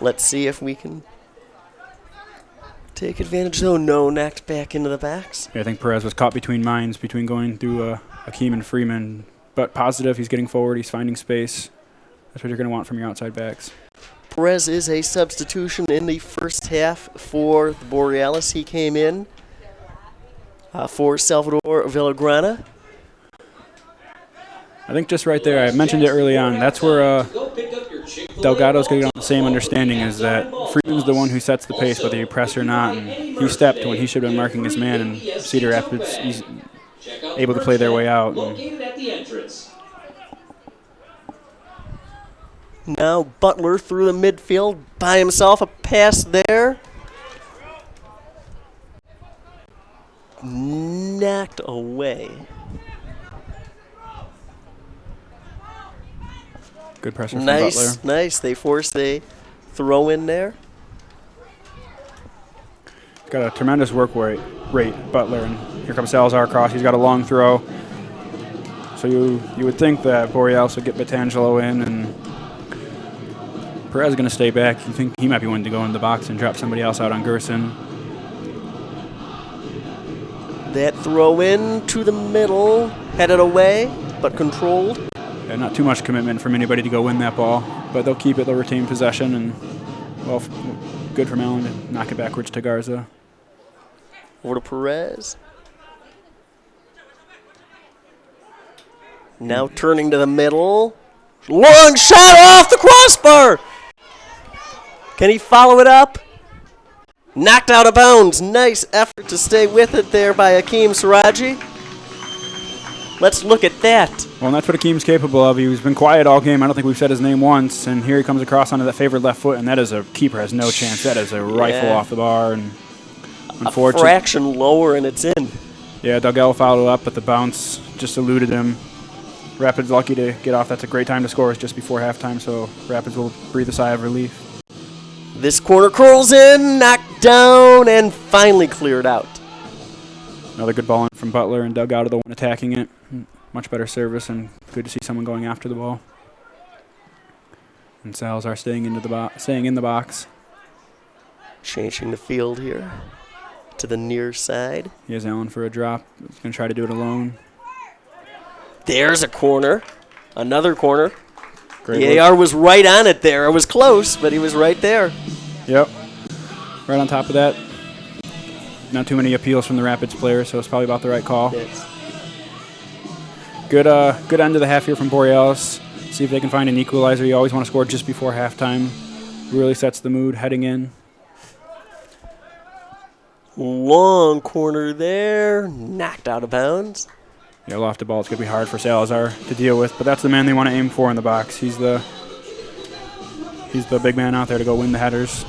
Let's see if we can take advantage. Oh, no, knocked back into the backs. Yeah, I think Perez was caught between minds, between going through Akeem and Freeman. But positive, he's getting forward, he's finding space. That's what you're going to want from your outside backs. Perez is a substitution in the first half for the Borealis. He came in for Salvador Villagrana. I think just right there, I mentioned it early on, that's where Delgado's going to get on the same understanding, is that Freeman's the one who sets the pace, whether you press or not, and he stepped when he should have been marking his man, and Cedar Rapids, he's able to play their way out. Now Butler through the midfield by himself, a pass there. Knocked away. Good pressure from Butler. Nice. They forced a throw in there. Got a tremendous work rate, Butler, and here comes Salazar across. He's got a long throw. So you would think that Borealis would get Batangelo in, and Perez is going to stay back. You think he might be wanting to go into the box and drop somebody else out on Gerson. That throw in to the middle, headed away, but controlled. Yeah, not too much commitment from anybody to go win that ball, but they'll keep it, they'll retain possession, and, well, good from Allen to knock it backwards to Garza. Over to Perez. Now turning to the middle. Long shot off the crossbar! Can he follow it up? Knocked out of bounds. Nice effort to stay with it there by Akeem Siraji. Let's look at that. Well, and that's what Akeem's capable of. He's been quiet all game. I don't think we've said his name once. And here he comes across onto that favored left foot, and that is a keeper has no chance. That is a rifle off the bar. And a fraction lower, and it's in. Yeah, Delgado fouled it up, but the bounce just eluded him. Rapids lucky to get off. That's a great time to score. It's just before halftime, so Rapids will breathe a sigh of relief. This corner curls in, knocked down, and finally cleared out. Another good ball in from Butler, and Delgado the one attacking it. Much better service, and good to see someone going after the ball. And Salazar staying in the box. Changing the field here to the near side. He has Allen for a drop. He's going to try to do it alone. There's a corner. Another corner. Great the work. AR was right on it there. It was close, but he was right there. Yep. Right on top of that. Not too many appeals from the Rapids players, so it's probably about the right call. Yes. Good end of the half here from Borealis. See if they can find an equalizer. You always want to score just before halftime. Really sets the mood heading in. Long corner there. Knocked out of bounds. Yeah, loft the ball. It's going to be hard for Salazar to deal with, but that's the man they want to aim for in the box. He's the big man out there to go win the headers.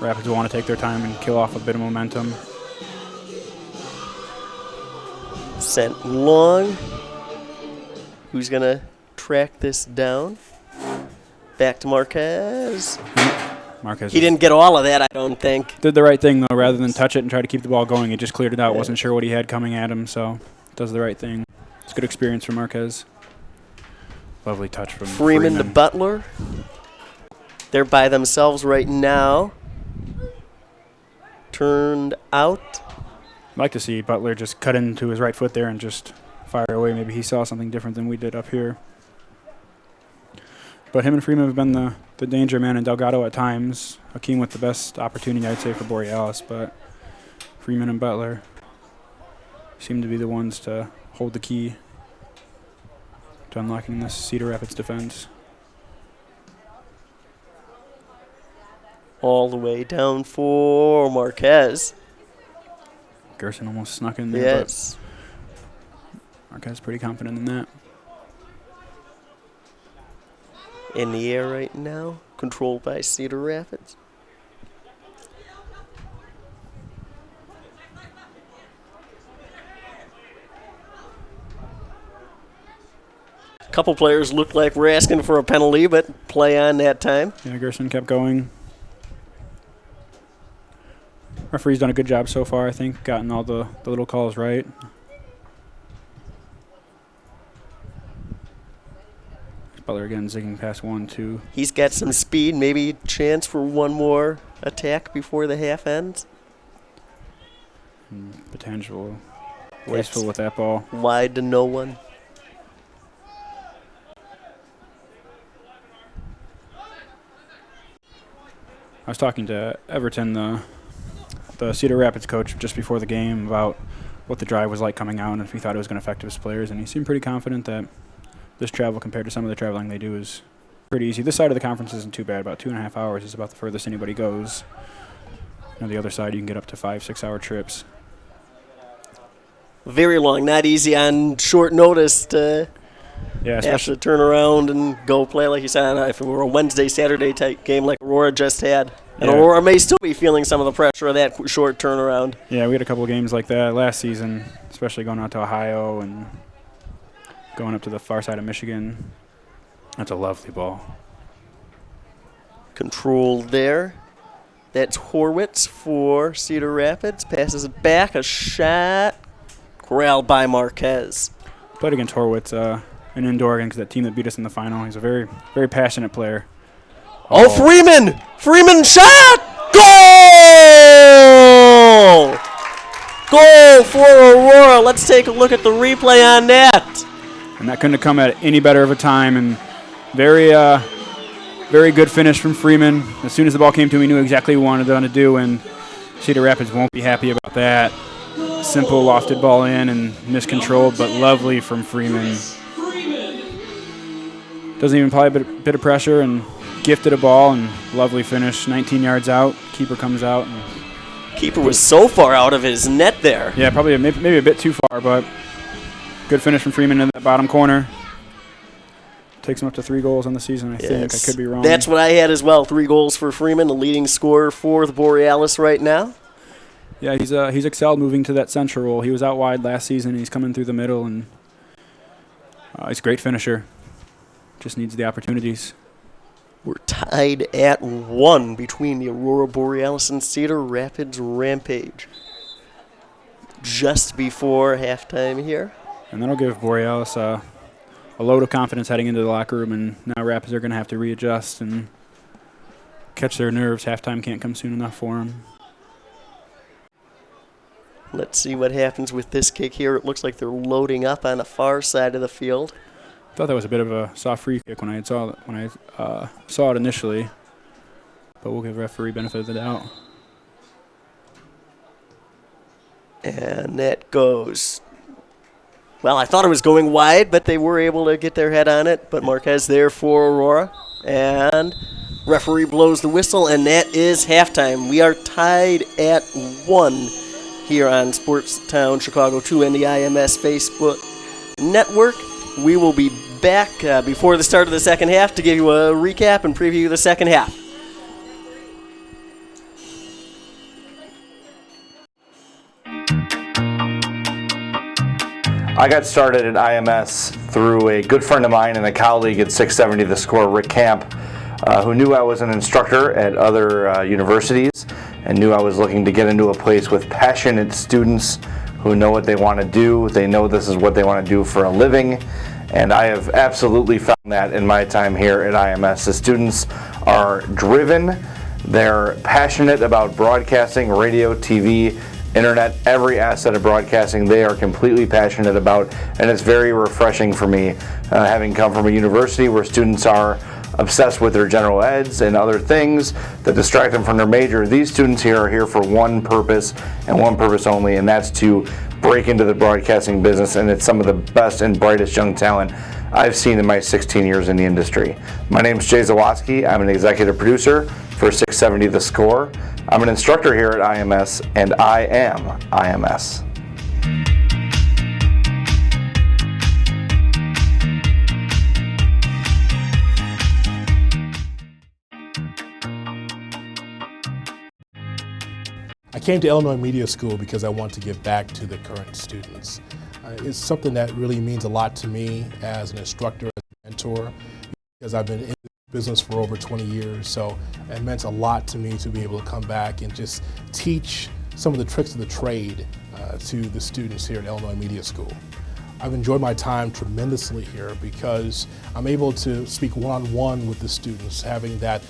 Rapids will want to take their time and kill off a bit of momentum. Sent long. Who's going to track this down? Back to Marquez. Marquez He didn't get all of that, I don't think. did the right thing, though. Rather than touch it and try to keep the ball going, he just cleared it out. Wasn't sure what he had coming at him, so does the right thing. It's good experience for Marquez. Lovely touch from Freeman to Butler. They're by themselves right now. Turned out. I'd like to see Butler just cut into his right foot there and just fire away. Maybe he saw something different than we did up here. But him and Freeman have been the danger man, and Delgado at times. Hakeem with the best opportunity, I'd say, for Borealis, but Freeman and Butler seem to be the ones to hold the key to unlocking this Cedar Rapids defense. All the way down for Marquez. Gerson almost snuck in there, Yes. but Marquez pretty confident in that. In the air right now, controlled by Cedar Rapids. A couple players looked like we're asking for a penalty, but play on that time. Yeah, Gerson kept going. Referee's done a good job so far, I think, gotten all the little calls right. Butler again zigging past 1-2. He's got some speed, maybe chance for one more attack before the half ends. Potential. Yes. Wasteful with that ball. Wide to no one. I was talking to Everton, the Cedar Rapids coach, just before the game about what the drive was like coming out and if he thought it was going to affect his players, and he seemed pretty confident that this travel compared to some of the traveling they do is pretty easy. This side of the conference isn't too bad. About 2.5 hours is about the furthest anybody goes. On the other side, you can get up to 5-6 hour trips. Very long, not easy on short notice to Yeah, have especially to turn around and go play, like you said, if it were a Wednesday, Saturday type game like Aurora just had. And Yeah. Aurora may still be feeling some of the pressure of that short turnaround. yeah, we had a couple of games like that last season, especially going out to Ohio and going up to the far side of Michigan. That's a lovely ball. Control there. That's Horwitz for Cedar Rapids. Passes it back. A shot. Corralled by Marquez. Played against Horwitz, an indoor against that team that beat us in the final. He's a very, very passionate player. Oh, Freeman! Freeman shot! Goal! Goal for Aurora. Let's take a look at the replay on that. And that couldn't have come at any better of a time. And very, very good finish from Freeman. As soon as the ball came to him, he knew exactly what he wanted to do, and Cedar Rapids won't be happy about that. Simple lofted ball in and miscontrolled, but lovely from Freeman. Doesn't even apply a bit of pressure and gifted a ball, and lovely finish. 19 yards out. Keeper comes out. And Keeper was so far out of his net there. yeah, probably maybe a bit too far, but good finish from Freeman in that bottom corner. Takes him up to 3 goals on the season, I think. I could be wrong. That's what I had as well. 3 goals for Freeman, the leading scorer for the Borealis right now. Yeah, he's excelled moving to that central role. He was out wide last season. He's coming through the middle, and he's a great finisher. Just needs the opportunities. We're tied at 1 between the Aurora Borealis and Cedar Rapids Rampage. Just before halftime here. And that'll give Borealis a load of confidence heading into the locker room, and now Rapids are going to have to readjust and catch their nerves. Halftime can't come soon enough for them. Let's see what happens with this kick here. It looks like they're loading up on the far side of the field. I thought that was a bit of a soft free kick when I saw it initially, but we'll give referee benefit of the doubt. And that goes. Well, I thought it was going wide, but they were able to get their head on it. But Marquez there for Aurora. And referee blows the whistle, and that is halftime. We are tied at 1 here on Sportstown Chicago 2 and the IMS Facebook network. We will be back before the start of the second half to give you a recap and preview the second half. I got started at IMS through a good friend of mine and a colleague at 670 The Score, Rick Camp, who knew I was an instructor at other universities and knew I was looking to get into a place with passionate students who know what they want to do. They know this is what they want to do for a living, And I have absolutely found that in my time here at IMS. The students are driven, they're passionate about broadcasting, radio, TV, internet, every asset of broadcasting they are completely passionate about, and it's very refreshing for me, having come from a university where students are obsessed with their general eds and other things that distract them from their major. These students here are here for one purpose and one purpose only, and that's to break into the broadcasting business, and it's some of the best and brightest young talent I've seen in my 16 years in the industry. My name is Jay Zawaski. I'm an executive producer for 670 The Score. I'm an instructor here at IMS, and I am IMS. I came to Illinois Media School because I want to give back to the current students. It's something that really means a lot to me as an instructor, as a mentor, because I've been in the business for over 20 years, so it meant a lot to me to be able to come back and just teach some of the tricks of the trade to the students here at Illinois Media School. I've enjoyed my time tremendously here because I'm able to speak one-on-one with the students, having that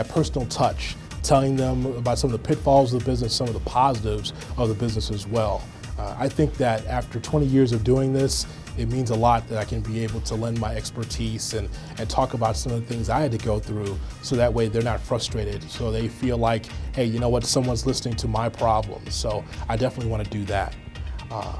personal touch, telling them about some of the pitfalls of the business, some of the positives of the business as well. I think that after 20 years of doing this, it means a lot that I can be able to lend my expertise and talk about some of the things I had to go through, so that way they're not frustrated, so they feel like, hey, you know what, someone's listening to my problems. So I definitely want to do that.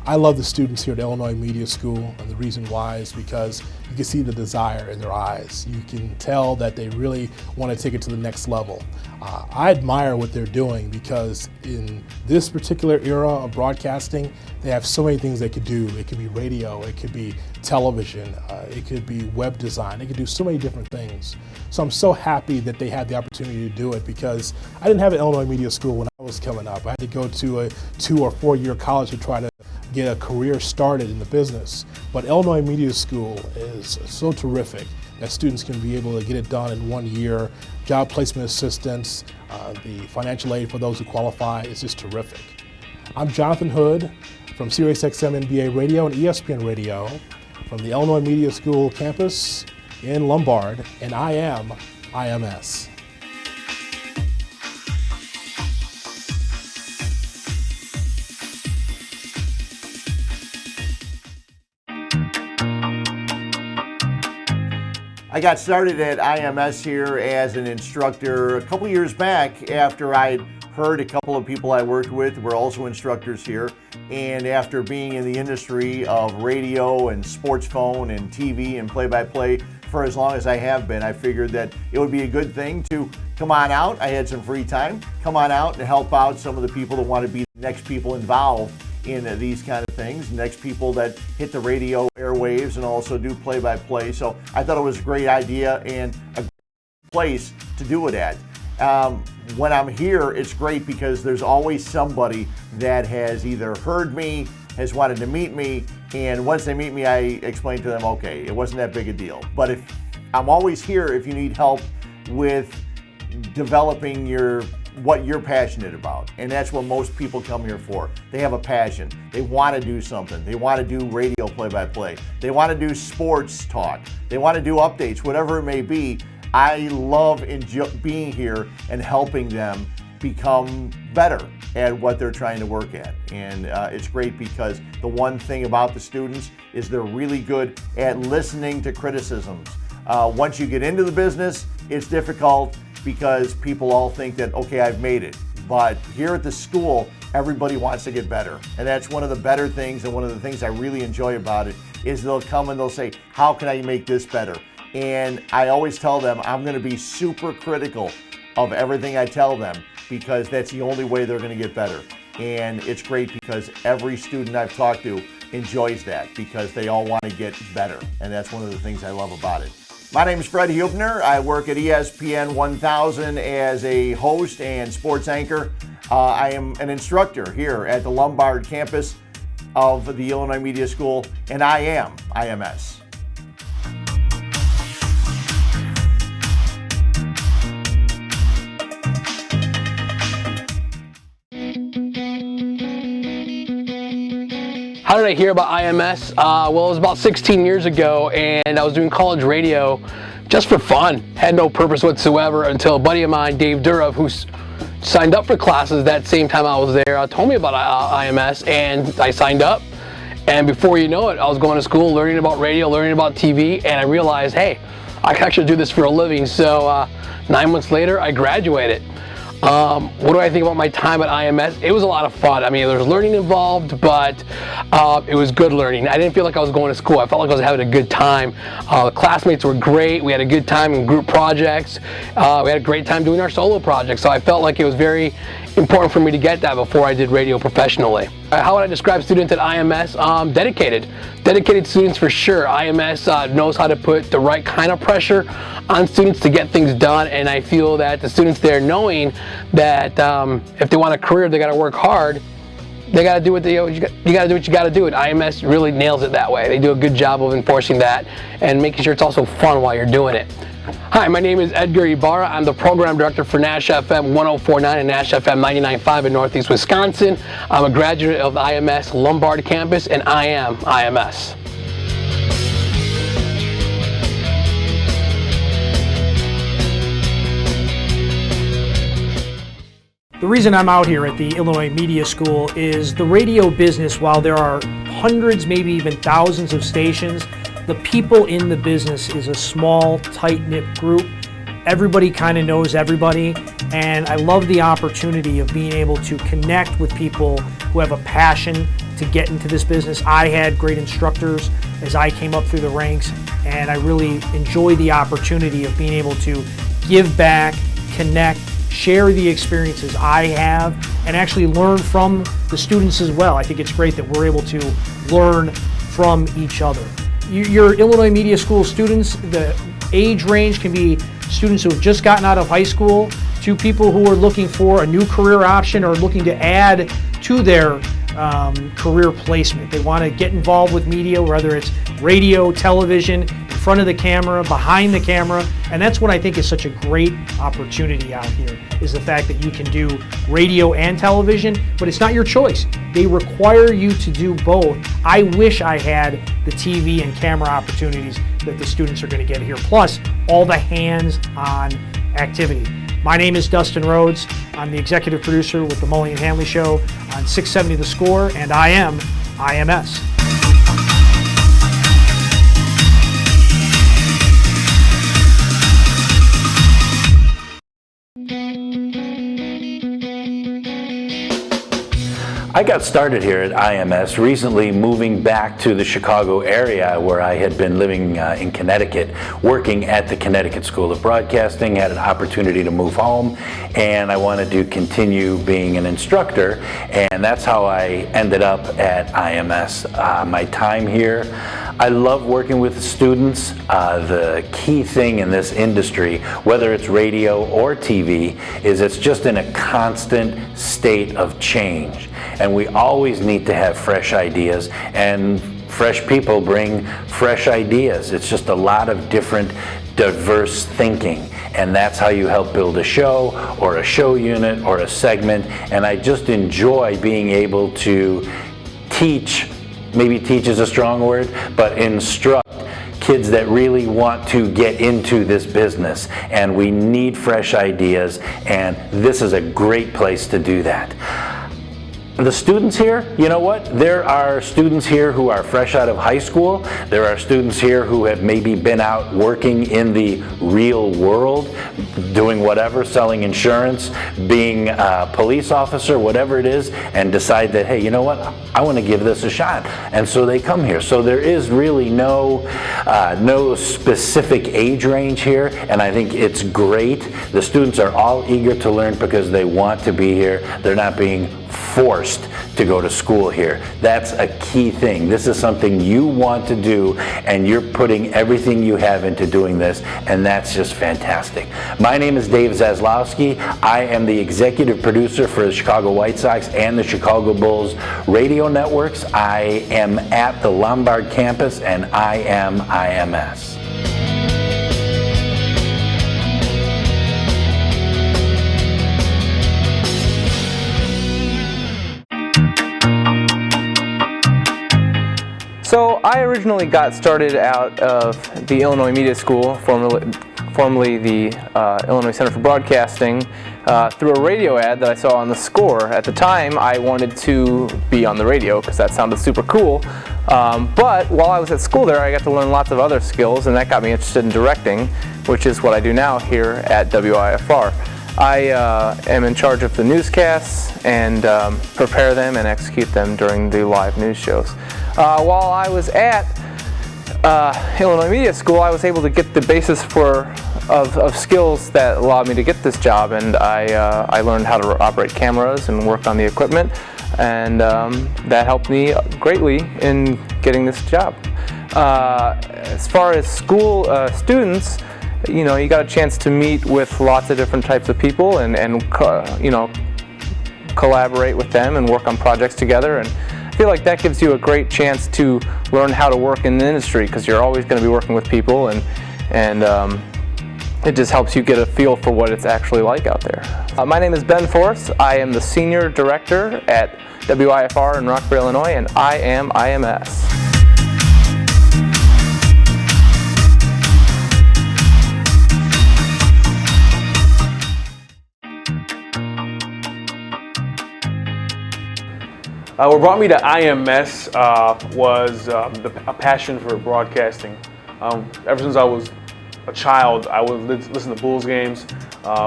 I love the students here at Illinois Media School, and the reason why is because you can see the desire in their eyes. You can tell that they really want to take it to the next level. I admire what they're doing because in this particular era of broadcasting, they have so many things they could do. It could be radio, it could be television, it could be web design, they could do so many different things. So I'm so happy that they had the opportunity to do it, because I didn't have an Illinois Media School when I was coming up. I had to go to a 2 or 4 year college to try to get a career started in the business. But Illinois Media School is so terrific that students can be able to get it done in 1 year. Job placement assistance, the financial aid for those who qualify is just terrific. I'm Jonathan Hood from SiriusXM NBA Radio and ESPN Radio from the Illinois Media School campus in Lombard, and I am IMS. I got started at IMS here as an instructor a couple years back after I'd heard a couple of people I worked with were also instructors here, and after being in the industry of radio and sports phone and TV and play-by-play for as long as I have been, I figured that it would be a good thing to come on out. I had some free time, come on out and help out some of the people that want to be the next people involved in these kind of things, next people that hit the radio airwaves and also do play-by-play. So I thought it was a great idea and a great place to do it at. When I'm here, it's great because there's always somebody that has either heard me, has wanted to meet me, and once they meet me, I explain to them, okay, it wasn't that big a deal. But if I'm always here if you need help with developing what you're passionate about, and that's what most people come here for. They have a passion. They want to do something. They want to do radio play-by-play. They want to do sports talk. They want to do updates, whatever it may be. I love being here and helping them become better at what they're trying to work at. And it's great because the one thing about the students is they're really good at listening to criticisms. Once you get into the business, it's difficult because people all think that, okay, I've made it. But here at the school, everybody wants to get better. And that's one of the better things, and one of the things I really enjoy about it is they'll come and they'll say, how can I make this better? And I always tell them I'm going to be super critical of everything I tell them, because that's the only way they're going to get better. And it's great because every student I've talked to enjoys that, because they all want to get better. And that's one of the things I love about it. My name is Fred Hubner. I work at ESPN 1000 as a host and sports anchor. I am an instructor here at the Lombard campus of the Illinois Media School, and I am IMS. How did I hear about IMS? Well, it was about 16 years ago, and I was doing college radio just for fun. Had no purpose whatsoever until a buddy of mine, Dave Durov, who signed up for classes that same time I was there, told me about IMS, and I signed up. And before you know it, I was going to school, learning about radio, learning about TV, and I realized, hey, I can actually do this for a living. So 9 months later, I graduated. What do I think about my time at IMS? It was a lot of fun. I mean, there was learning involved, but it was good learning. I didn't feel like I was going to school. I felt like I was having a good time. The classmates were great. We had a good time in group projects. We had a great time doing our solo projects. So I felt like it was very important for me to get that before I did radio professionally. How would I describe students at IMS? Dedicated. Dedicated students for sure. IMS knows how to put the right kind of pressure on students to get things done, and I feel that the students there, knowing that if they want a career, they got to work hard. They got to do what you got to do what you got to do. And IMS really nails it that way. They do a good job of enforcing that and making sure it's also fun while you're doing it. Hi, my name is Edgar Ibarra. I'm the program director for Nash FM 104.9 and Nash FM 99.5 in Northeast Wisconsin. I'm a graduate of the IMS Lombard campus, and I am IMS. The reason I'm out here at the Illinois Media School is the radio business, while there are hundreds, maybe even thousands of stations, the people in the business is a small, tight-knit group. Everybody kind of knows everybody, and I love the opportunity of being able to connect with people who have a passion to get into this business. I had great instructors as I came up through the ranks, and I really enjoy the opportunity of being able to give back, connect, share the experiences I have, and actually learn from the students as well. I think it's great that we're able to learn from each other. Your Illinois Media School students, the age range can be students who have just gotten out of high school to people who are looking for a new career option or looking to add to their career placement. They want to get involved with media, whether it's radio, television, in front of the camera, behind the camera, and that's what I think is such a great opportunity out here, is the fact that you can do radio and television, but it's not your choice. They require you to do both. I wish I had the TV and camera opportunities that the students are going to get here, plus all the hands-on activity. My name is Dustin Rhodes. I'm the executive producer with the Mully and Hanley Show on 670 The Score, and I am IMS. I got started here at IMS recently, moving back to the Chicago area where I had been living in Connecticut, working at the Connecticut School of Broadcasting, had an opportunity to move home, and I wanted to continue being an instructor, and that's how I ended up at IMS. My time here, I love working with the students. The key thing in this industry, whether it's radio or TV, is it's just in a constant state of change. And we always need to have fresh ideas, and fresh people bring fresh ideas. It's just a lot of different, diverse thinking, and that's how you help build a show or a show unit or a segment. And I just enjoy being able to teach, maybe teach is a strong word, but instruct kids that really want to get into this business, and we need fresh ideas, and this is a great place to do that. The students here, you know what? There are students here who are fresh out of high school. There are students here who have maybe been out working in the real world, doing whatever, selling insurance, being a police officer, whatever it is, and decide that, hey, you know what? I want to give this a shot. And so they come here. So there is really no specific age range here, and I think it's great. The students are all eager to learn because they want to be here. They're not being forced to go to school here. That's a key thing. This is something you want to do, and you're putting everything you have into doing this, and that's just fantastic. My name is Dave Zaslowski. I am the executive producer for the Chicago White Sox and the Chicago Bulls radio networks. I am at the Lombard campus, and I am IMS. So I originally got started out of the Illinois Media School, formerly the Illinois Center for Broadcasting, through a radio ad that I saw on the Score. At the time, I wanted to be on the radio because that sounded super cool. But while I was at school there, I got to learn lots of other skills, and that got me interested in directing, which is what I do now here at WIFR. I am in charge of the newscasts and prepare them and execute them during the live news shows. While I was at Illinois Media School, I was able to get the basis of skills that allowed me to get this job, and I learned how to operate cameras and work on the equipment, and that helped me greatly in getting this job. As far as school students, you know, you got a chance to meet with lots of different types of people and you know, collaborate with them and work on projects together, and I feel like that gives you a great chance to learn how to work in the industry, because you're always going to be working with people, and it just helps you get a feel for what it's actually like out there. My name is Ben Force. I am the Senior Director at WIFR in Rockford, Illinois, and I am IMS. What brought me to IMS was a passion for broadcasting. Ever since I was a child, I would listen to Bulls games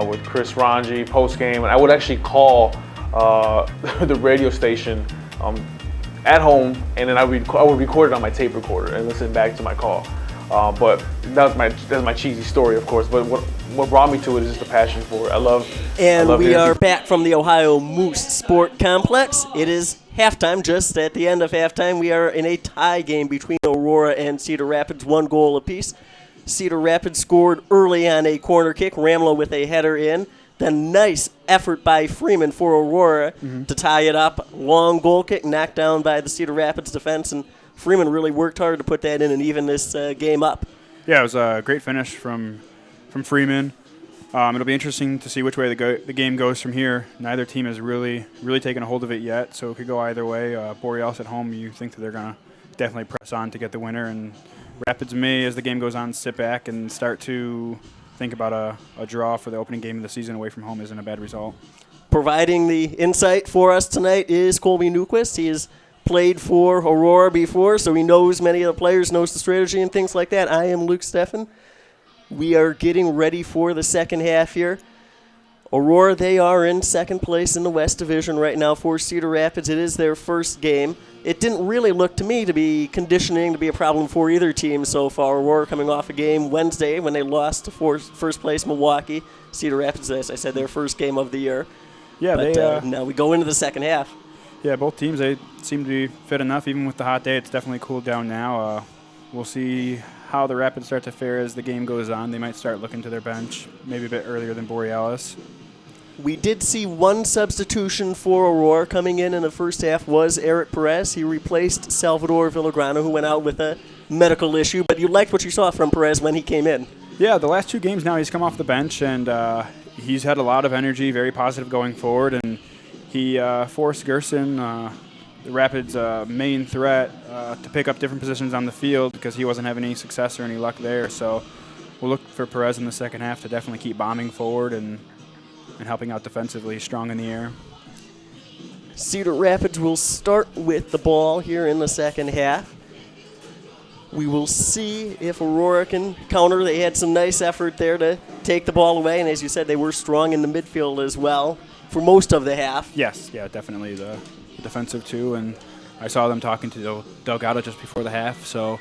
with Chris Ranji post-game, and I would actually call the radio station at home, and then I would record it on my tape recorder and listen back to my call. But that's my cheesy story, of course. But what brought me to it is just a passion for it. And we are back from the Ohio Moose Sport Complex. It is halftime. Just at the end of halftime, we are in a tie game between Aurora and Cedar Rapids, 1 goal apiece. Cedar Rapids scored early on a corner kick, Ramlow with a header in. Then nice effort by Freeman for Aurora to tie it up. Long goal kick knocked down by the Cedar Rapids defense, and Freeman really worked hard to put that in and even this game up. Yeah, it was a great finish from Freeman. It'll be interesting to see which way the game goes from here. Neither team has really taken a hold of it yet, so it could go either way. Borealis at home, you think that they're going to definitely press on to get the winner, and Rapids may, as the game goes on, sit back and start to think about a draw for the opening game of the season away from home isn't a bad result. Providing the insight for us tonight is Colby Newquist. He has played for Aurora before, so he knows many of the players, knows the strategy and things like that. I am Luke Steffen. We are getting ready for the second half here. Aurora, they are in second place in the West Division right now for Cedar Rapids. It is their first game. It didn't really look to me to be conditioning to be a problem for either team so far. Aurora coming off a game Wednesday when they lost to first place Milwaukee. Cedar Rapids, as I said, their first game of the year. Yeah, but now we go into the second half. Yeah, both teams, they seem to be fit enough. Even with the hot day, it's definitely cooled down now. We'll see how the Rapids start to fare as the game goes on. They might start looking to their bench maybe a bit earlier than Borealis. We did see one substitution for Aurora coming in the first half was Eric Perez. He replaced Salvador Villagrana, who went out with a medical issue. But you liked what you saw from Perez when he came in. Yeah, the last 2 games now he's come off the bench, and he's had a lot of energy, very positive going forward. And he forced Gerson, the Rapids' main threat, to pick up different positions on the field because he wasn't having any success or any luck there. So we'll look for Perez in the second half to definitely keep bombing forward and helping out defensively, strong in the air. Cedar Rapids will start with the ball here in the second half. We will see if Aurora can counter. They had some nice effort there to take the ball away, and as you said, they were strong in the midfield as well for most of the half. Yes, yeah, definitely the defensive too, and I saw them talking to Delgado just before the half, so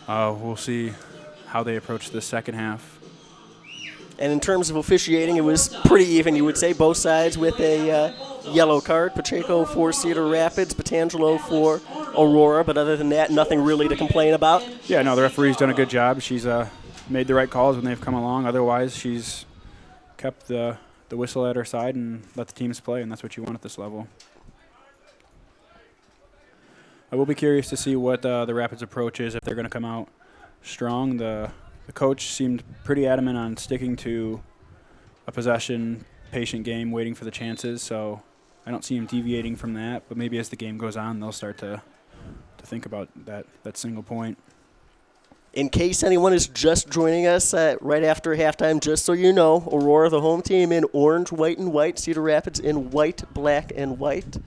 we'll see how they approach the second half. And in terms of officiating, it was pretty even, you would say, both sides with a yellow card. Pacheco for Cedar Rapids, Patangelo for Aurora, but other than that, nothing really to complain about. Yeah, no, the referee's done a good job. She's made the right calls when they've come along. Otherwise, she's kept the whistle at her side and let the teams play, and that's what you want at this level. I will be curious to see what the Rapids' approach is, if they're going to come out strong. The coach seemed pretty adamant on sticking to a possession, patient game, waiting for the chances, so I don't see him deviating from that. But maybe as the game goes on, they'll start to think about that single point. In case anyone is just joining us right after halftime, just so you know, Aurora, the home team, in orange, white, and white. Cedar Rapids in white, black, and white.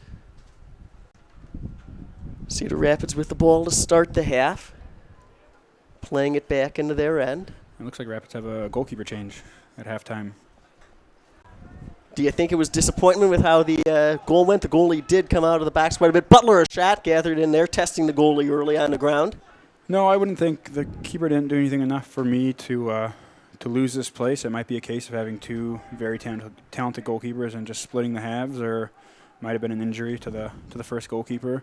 Cedar Rapids with the ball to start the half, playing it back into their end. It looks like Rapids have a goalkeeper change at halftime. Do you think it was disappointment with how the goal went? The goalie did come out of the box quite a bit. Butler, a shot gathered in there, testing the goalie early on the ground. No, I wouldn't think the keeper didn't do anything enough for me to lose this place. It might be a case of having two very talented goalkeepers and just splitting the halves, or might have been an injury to the first goalkeeper.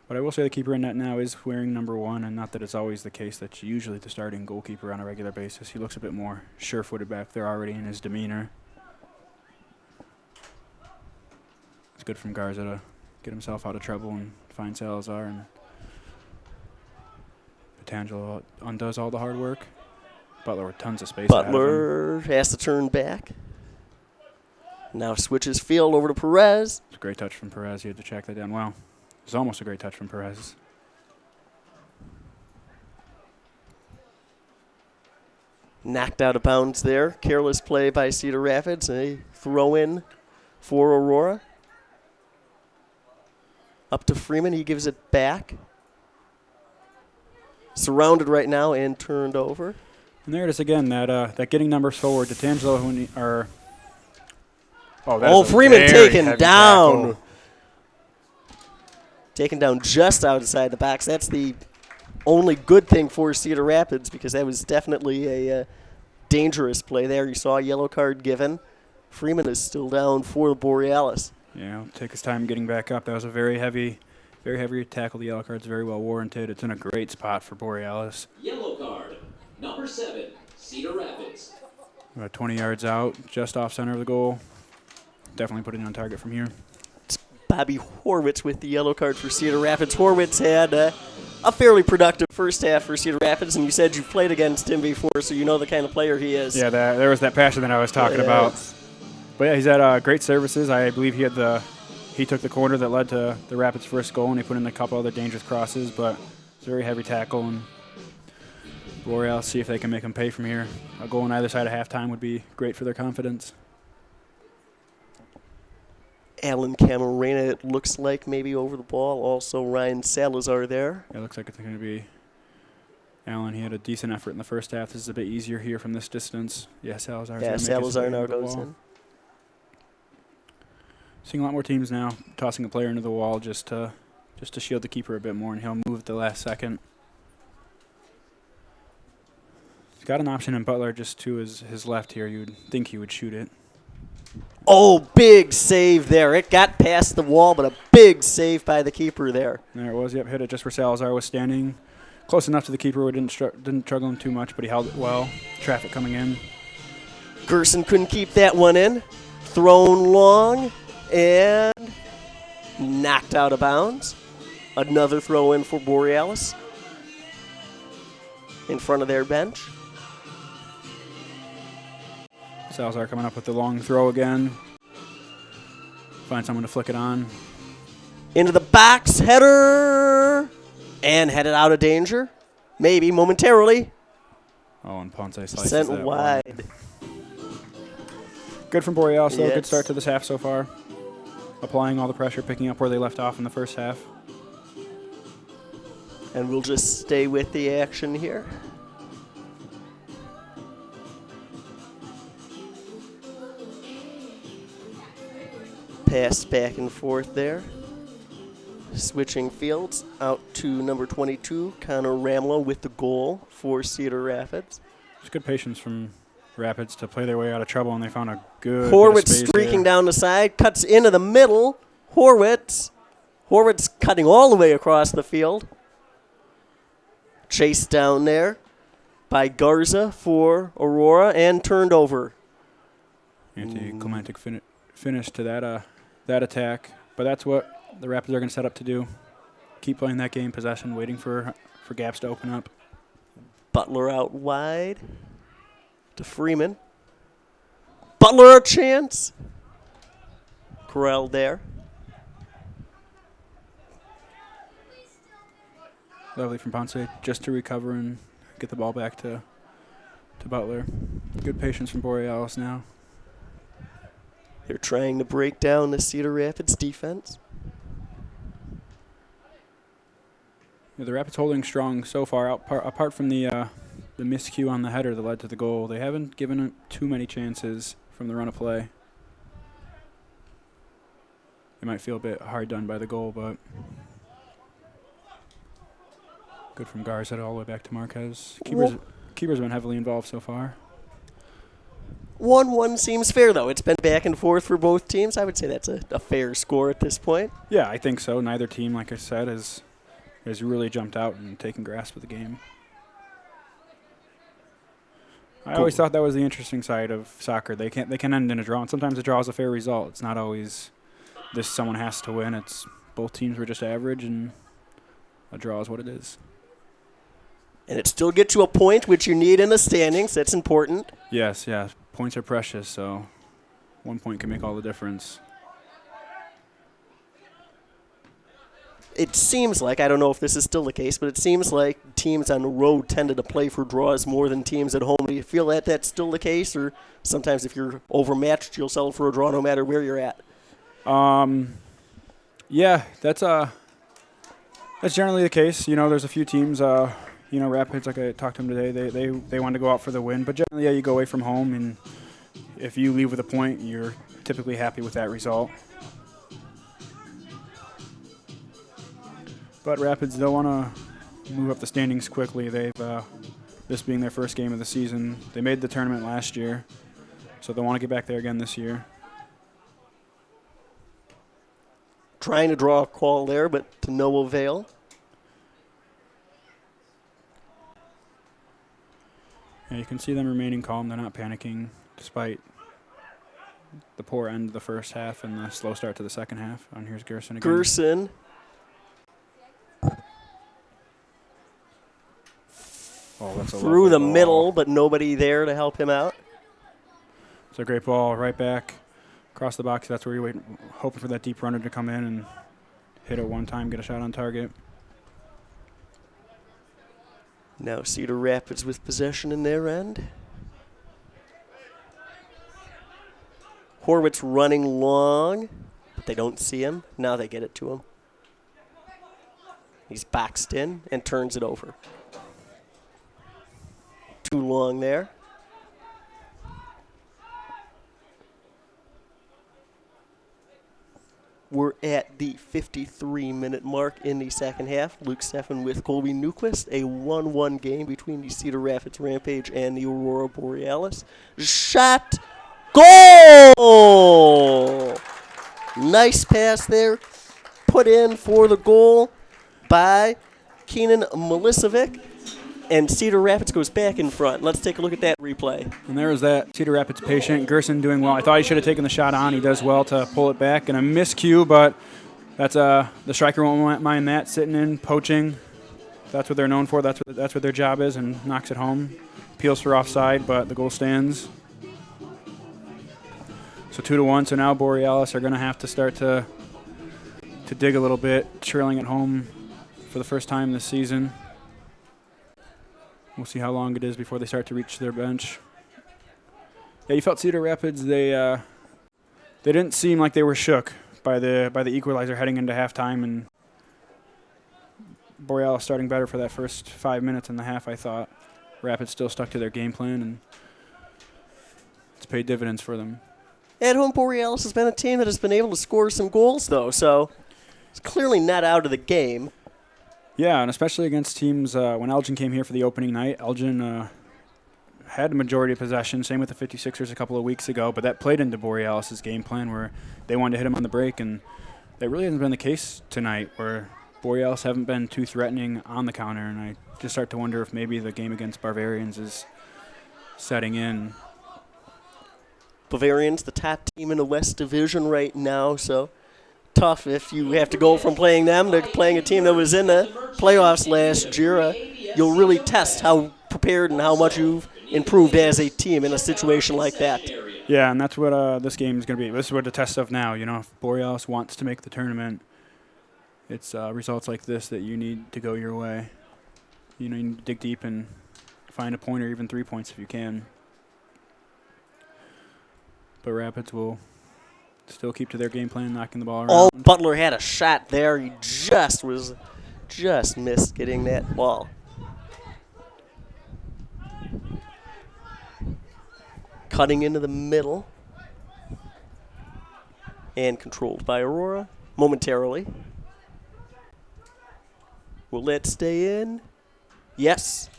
But I will say the keeper in net now is wearing number 1, and not that it's always the case that's usually the starting goalkeeper on a regular basis. He looks a bit more sure-footed back there already in his demeanor. It's good from Garza to get himself out of trouble and find Salazar, and Petangelo undoes all the hard work. Butler with tons of space. Butler has to turn back. Now switches field over to Perez. It's a great touch from Perez. He had to track that down well. It was almost a great touch from Perez. Knocked out of bounds there. Careless play by Cedar Rapids. A throw in for Aurora. Up to Freeman. He gives it back. Surrounded right now and turned over. And there it is again. That getting numbers forward. D'Angelo, Freeman taken down. Taken down just outside the box. That's the only good thing for Cedar Rapids, because that was definitely a dangerous play there. You saw a yellow card given. Freeman is still down for the Borealis. Yeah, he'll take his time getting back up. That was a very heavy tackle. The yellow card's very well warranted. It's in a great spot for Borealis. Yellow card, number 7, Cedar Rapids. About 20 yards out, just off center of the goal. Definitely putting on target from here. It's Bobby Horwitz with the yellow card for Cedar Rapids. Horwitz had a fairly productive first half for Cedar Rapids, and you said you played against him before, so you know the kind of player he is. Yeah, there was that passion that I was talking about. But yeah, he's had great services. I believe he took the corner that led to the Rapids' first goal, and he put in a couple other dangerous crosses, but it's a very heavy tackle, and Borealis see if they can make him pay from here. A goal on either side of halftime would be great for their confidence. Alan Camarena, it looks like, maybe over the ball. Also Ryan Salazar there. Yeah, it looks like it's going to be Alan. He had a decent effort in the first half. This is a bit easier here from this distance. Yeah, Salazar now goes in. Seeing a lot more teams now tossing a player into the wall just to shield the keeper a bit more, and he'll move at the last second. He's got an option in Butler just to his left here. You would think he would shoot it. Oh, big save there. It got past the wall, but a big save by the keeper there. There it was. Yep, hit it just where Salazar was standing. Close enough to the keeper. We didn't struggle him too much, but he held it well. Traffic coming in. Gerson couldn't keep that one in. Thrown long and knocked out of bounds. Another throw in for Borealis in front of their bench. Salazar coming up with the long throw again. Find someone to flick it on. Into the box, header, and headed out of danger. Maybe momentarily. Oh, and Ponce slices sent that wide. One. Good from Borealis, though. Yes. Good start to this half so far. Applying all the pressure, picking up where they left off in the first half. And we'll just stay with the action here. Pass back and forth there. Switching fields out to number 22, Connor Ramlow with the goal for Cedar Rapids. It's good patience from Rapids to play their way out of trouble, and they found a good Horwitz streaking down the side, cuts into the middle. Horwitz cutting all the way across the field. Chased down there by Garza for Aurora and turned over. Anticlimactic finish to that attack, but that's what the Rapids are going to set up to do. Keep playing that game, possession, waiting for gaps to open up. Butler out wide to Freeman. Butler a chance. Corral there. Lovely from Ponce, just to recover and get the ball back to Butler. Good patience from Borealis now. They're trying to break down the Cedar Rapids defense. Yeah, the Rapids holding strong so far. Apart from the miscue on the header that led to the goal, they haven't given up too many chances from the run of play. They might feel a bit hard done by the goal, but good from Garza all the way back to Marquez. Keeper's been heavily involved so far. 1-1 seems fair, though. It's been back and forth for both teams. I would say that's a fair score at this point. Yeah, I think so. Neither team, like I said, has really jumped out and taken grasp of the game. I always thought that was the interesting side of soccer. They can end in a draw, and sometimes a draw is a fair result. It's not always this someone has to win. It's both teams were just average, and a draw is what it is. And it still gets you a point, which you need in the standings. That's important. Yes, yeah. Points are precious, so 1 point can make all the difference. It seems like, I don't know if this is still the case, but it seems like teams on the road tended to play for draws more than teams at home. Do you feel that that's still the case, or sometimes if you're overmatched, you'll settle for a draw no matter where you're at? Yeah, that's generally the case. You know, there's a few teams, Rapids, like I talked to them today, they want to go out for the win. But generally, yeah, you go away from home, and if you leave with a point, you're typically happy with that result. But Rapids, they'll want to move up the standings quickly. They've this being their first game of the season. They made the tournament last year, so they'll want to get back there again this year. Trying to draw a call there, but to no avail. Yeah, you can see them remaining calm. They're not panicking, despite the poor end of the first half and the slow start to the second half. And here's Gerson again. Gerson. Oh, that's a through the ball. middle, but nobody there to help him out. It's a great ball right back across the box. That's where you're hoping for that deep runner to come in and hit it one time, get a shot on target. Now Cedar Rapids with possession in their end. Horwitz running long, but they don't see him. Now they get it to him. He's boxed in and turns it over. Too long there. We're at the 53-minute mark in the second half. Luke Steffen with Colby Newquist. A 1-1 game between the Cedar Rapids Rampage and the Aurora Borealis. Shot. Goal! Nice pass there. Put in for the goal by Keenan Milicevic. And Cedar Rapids goes back in front. Let's take a look at that replay. And there was that Cedar Rapids patient. Gerson doing well. I thought he should have taken the shot on. He does well to pull it back. And a miscue, but that's the striker won't mind that. Sitting in, poaching. That's what they're known for. That's what their job is, and knocks it home. Appeals for offside, but the goal stands. So 2-1. So now Borealis are going to have to start to dig a little bit, trailing at home for the first time this season. We'll see how long it is before they start to reach their bench. Yeah, you felt Cedar Rapids. They didn't seem like they were shook by the equalizer heading into halftime, and Borealis starting better for that first 5 minutes in the half. I thought Rapids still stuck to their game plan, and it's paid dividends for them. At home, Borealis has been a team that has been able to score some goals, though, so it's clearly not out of the game. Yeah, and especially against teams, when Elgin came here for the opening night, Elgin had a majority of possession, same with the 56ers a couple of weeks ago, but that played into Borealis' game plan where they wanted to hit him on the break, and that really hasn't been the case tonight, where Borealis haven't been too threatening on the counter, and I just start to wonder if maybe the game against Bavarians is setting in. Bavarians, the top team in the West Division right now, so tough if you have to go from playing them to playing a team that was in the playoffs last year. You'll really test how prepared and how much you've improved as a team in a situation like that. Yeah, and that's what this game is going to be. This is what the test of now. You know, if Borealis wants to make the tournament, it's results like this that you need to go your way. you need to dig deep and find a point or even 3 points if you can. But Rapids will still keep to their game plan, knocking the ball around. Oh, Butler had a shot there. He just missed getting that ball. Cutting into the middle. And controlled by Aurora momentarily. Will that stay in? Yes.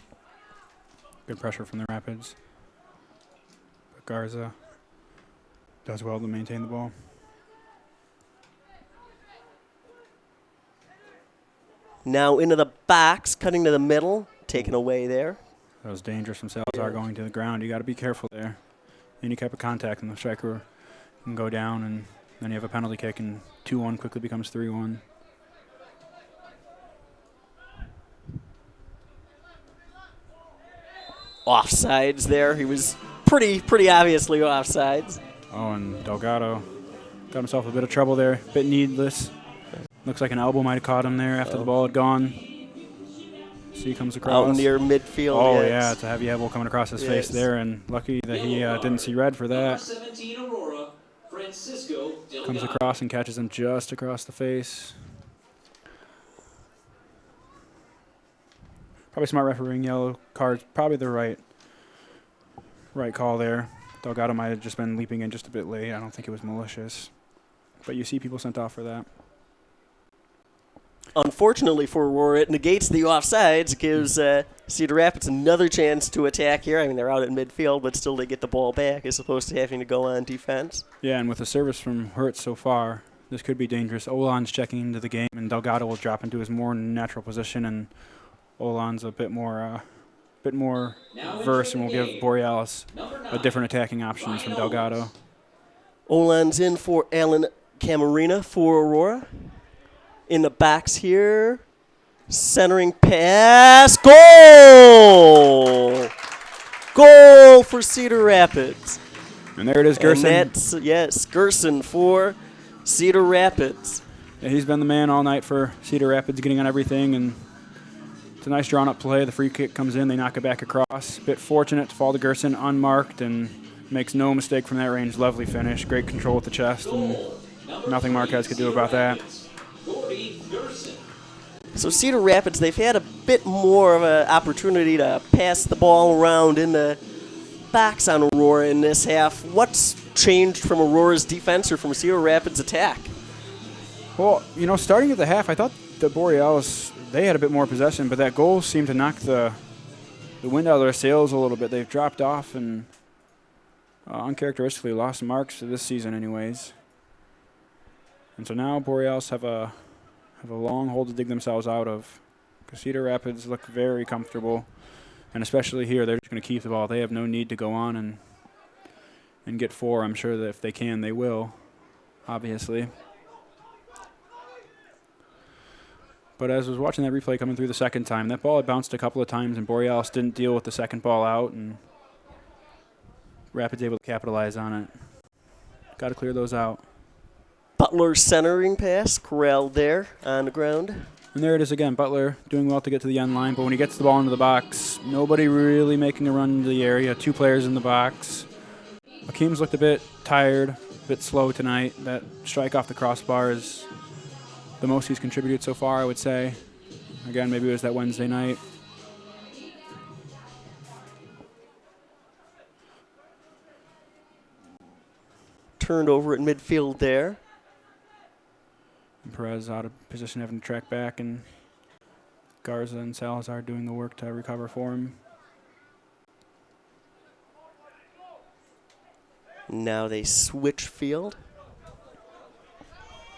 Good pressure from the Rapids. But Garza does well to maintain the ball. Now into the box, cutting to the middle, taken away there. That was dangerous from Salazar going to the ground. You got to be careful there. Any type of contact, and the striker can go down, and then you have a penalty kick, and 2-1 quickly becomes 3-1. Offsides there. He was pretty obviously offsides. Oh, and Delgado got himself a bit of trouble there. Bit needless. Looks like an elbow might have caught him there after the ball had gone. See, comes across. Out near midfield. Oh, yes. yeah, it's a heavy elbow coming across his face there, and lucky that he didn't see red for that. 17 Aurora, Francisco Delgado. Comes across and catches him just across the face. Probably smart refereeing, yellow cards. Probably the right call there. Delgado might have just been leaping in just a bit late. I don't think it was malicious. But you see people sent off for that. Unfortunately for Aurora, it negates the offsides, gives Cedar Rapids another chance to attack here. I mean, they're out at midfield, but still they get the ball back as opposed to having to go on defense. Yeah, and with the service from Hertz so far, this could be dangerous. Olan's checking into the game, and Delgado will drop into his more natural position, and Olan's a bit more verse, and will give Borealis a different attacking options from Delgado. Olan's in for Alan Camarina for Aurora. In the backs here. Centering pass. Goal! Goal for Cedar Rapids. And there it is, Gerson. And that's, yes, Gerson for Cedar Rapids. Yeah, he's been the man all night for Cedar Rapids, getting on everything, and it's a nice drawn-up play. The free kick comes in. They knock it back across. Bit fortunate to fall to Gerson unmarked, and makes no mistake from that range. Lovely finish. Great control with the chest, and nothing Marquez could do about that. So Cedar Rapids, they've had a bit more of an opportunity to pass the ball around in the box on Aurora in this half. What's changed from Aurora's defense or from Cedar Rapids' attack? Well, you know, starting at the half, I thought the Borealis, they had a bit more possession, but that goal seemed to knock the wind out of their sails a little bit. They've dropped off and uncharacteristically lost marks this season anyways. And so now Borealis have a long hole to dig themselves out of. Because Cedar Rapids look very comfortable, and especially here, they're just going to keep the ball. They have no need to go on and get 4. I'm sure that if they can, they will, obviously. But as I was watching that replay coming through the second time, that ball had bounced a couple of times, and Borealis didn't deal with the second ball out, and Rapids able to capitalize on it. Got to clear those out. Butler centering pass, corralled there on the ground. And there it is again. Butler doing well to get to the end line, but when he gets the ball into the box, nobody really making a run into the area. 2 players in the box. Akeem's looked a bit tired, a bit slow tonight. That strike off the crossbar is the most he's contributed so far, I would say. Again, maybe it was that Wednesday night. Turned over at midfield there. And Perez out of position, having to track back, and Garza and Salazar doing the work to recover for him. Now they switch field.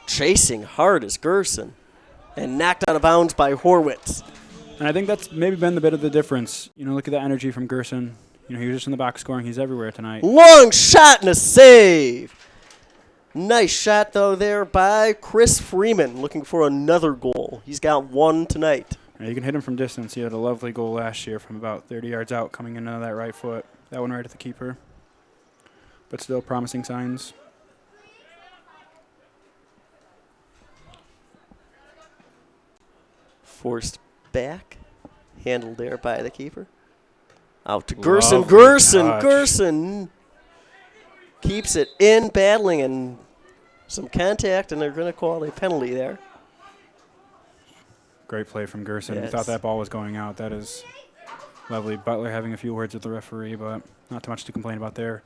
Chasing hard is Gerson. And knocked out of bounds by Horwitz. And I think that's maybe been the bit of the difference. You know, look at that energy from Gerson. You know, he was just in the box scoring. He's everywhere tonight. Long shot and a save. Nice shot, though, there by Chris Freeman, looking for another goal. He's got 1 tonight. Yeah, you can hit him from distance. He had a lovely goal last year from about 30 yards out, coming into that right foot. That one right at the keeper. But still promising signs. Forced back. handled there by the keeper. Out to Gerson. Lovely Gerson. touch. Gerson keeps it in, battling, and some contact, and they're going to call a penalty there. Great play from Gerson. Yes. Thought that ball was going out. That is lovely. Butler having a few words with the referee, but not too much to complain about there.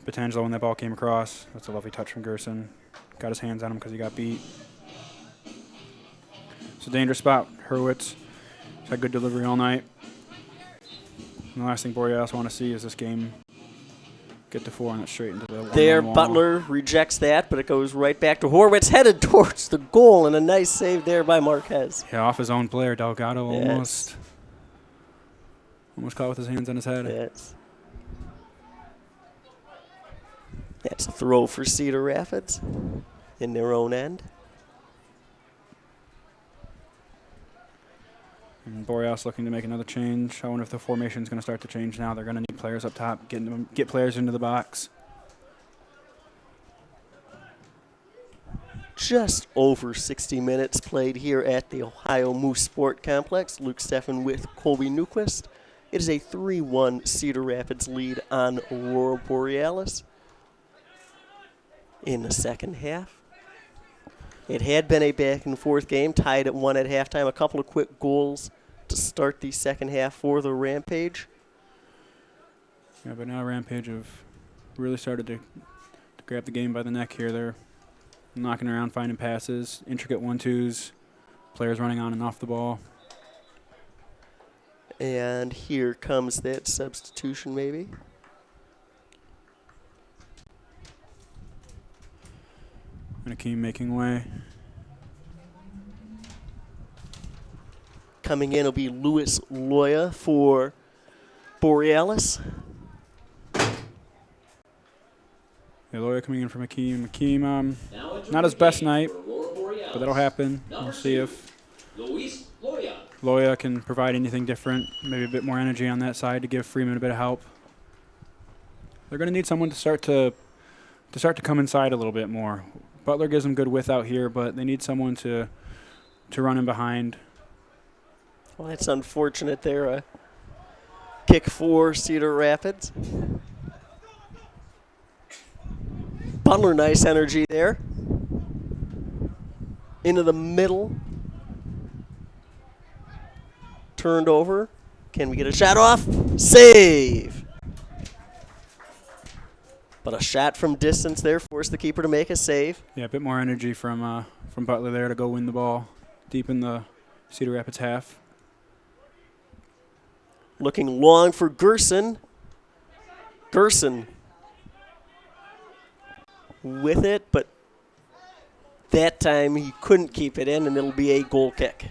Petangelo when that ball came across. That's a lovely touch from Gerson. Got his hands on him because he got beat. It's a dangerous spot. Hurwitz had good delivery all night. And the last thing Borealis want to see is this game get to 4 and it's straight into the There, wall. Butler rejects that, but it goes right back to Horwitz, headed towards the goal, and a nice save there by Marquez. Yeah, off his own player, Delgado Yes. almost caught with his hands on his head. Yes. That's a throw for Cedar Rapids in their own end. And Borealis looking to make another change. I wonder if the formation is going to start to change now. They're going to need players up top, get players into the box. Just over 60 minutes played here at the Ohio Moose Sport Complex. Luke Steffen with Colby Newquist. It is a 3-1 Cedar Rapids lead on Aurora Borealis in the second half. It had been a back-and-forth game, tied at 1 at halftime. A couple of quick goals to start the second half for the Rampage. Yeah, but now Rampage have really started to grab the game by the neck here. They're knocking around, finding passes, intricate 1-2s, players running on and off the ball. And here comes that substitution, maybe. And Akeem making way. Coming in will be Louis Loya for Borealis. The lawyer coming in from Akeem. Akeem, not his best night, but that'll happen. We'll see if Loya can provide anything different, maybe a bit more energy on that side to give Freeman a bit of help. They're going to need someone to start to come inside a little bit more. Butler gives them good width out here, but they need someone to run in behind. Well, that's unfortunate there. A kick for Cedar Rapids. Butler, nice energy there. Into the middle. Turned over. Can we get a shot off? Save! But a shot from distance there forced the keeper to make a save. Yeah, a bit more energy from Butler there to go win the ball deep in the Cedar Rapids half. Looking long for Gerson. Gerson with it, but that time he couldn't keep it in, and it'll be a goal kick.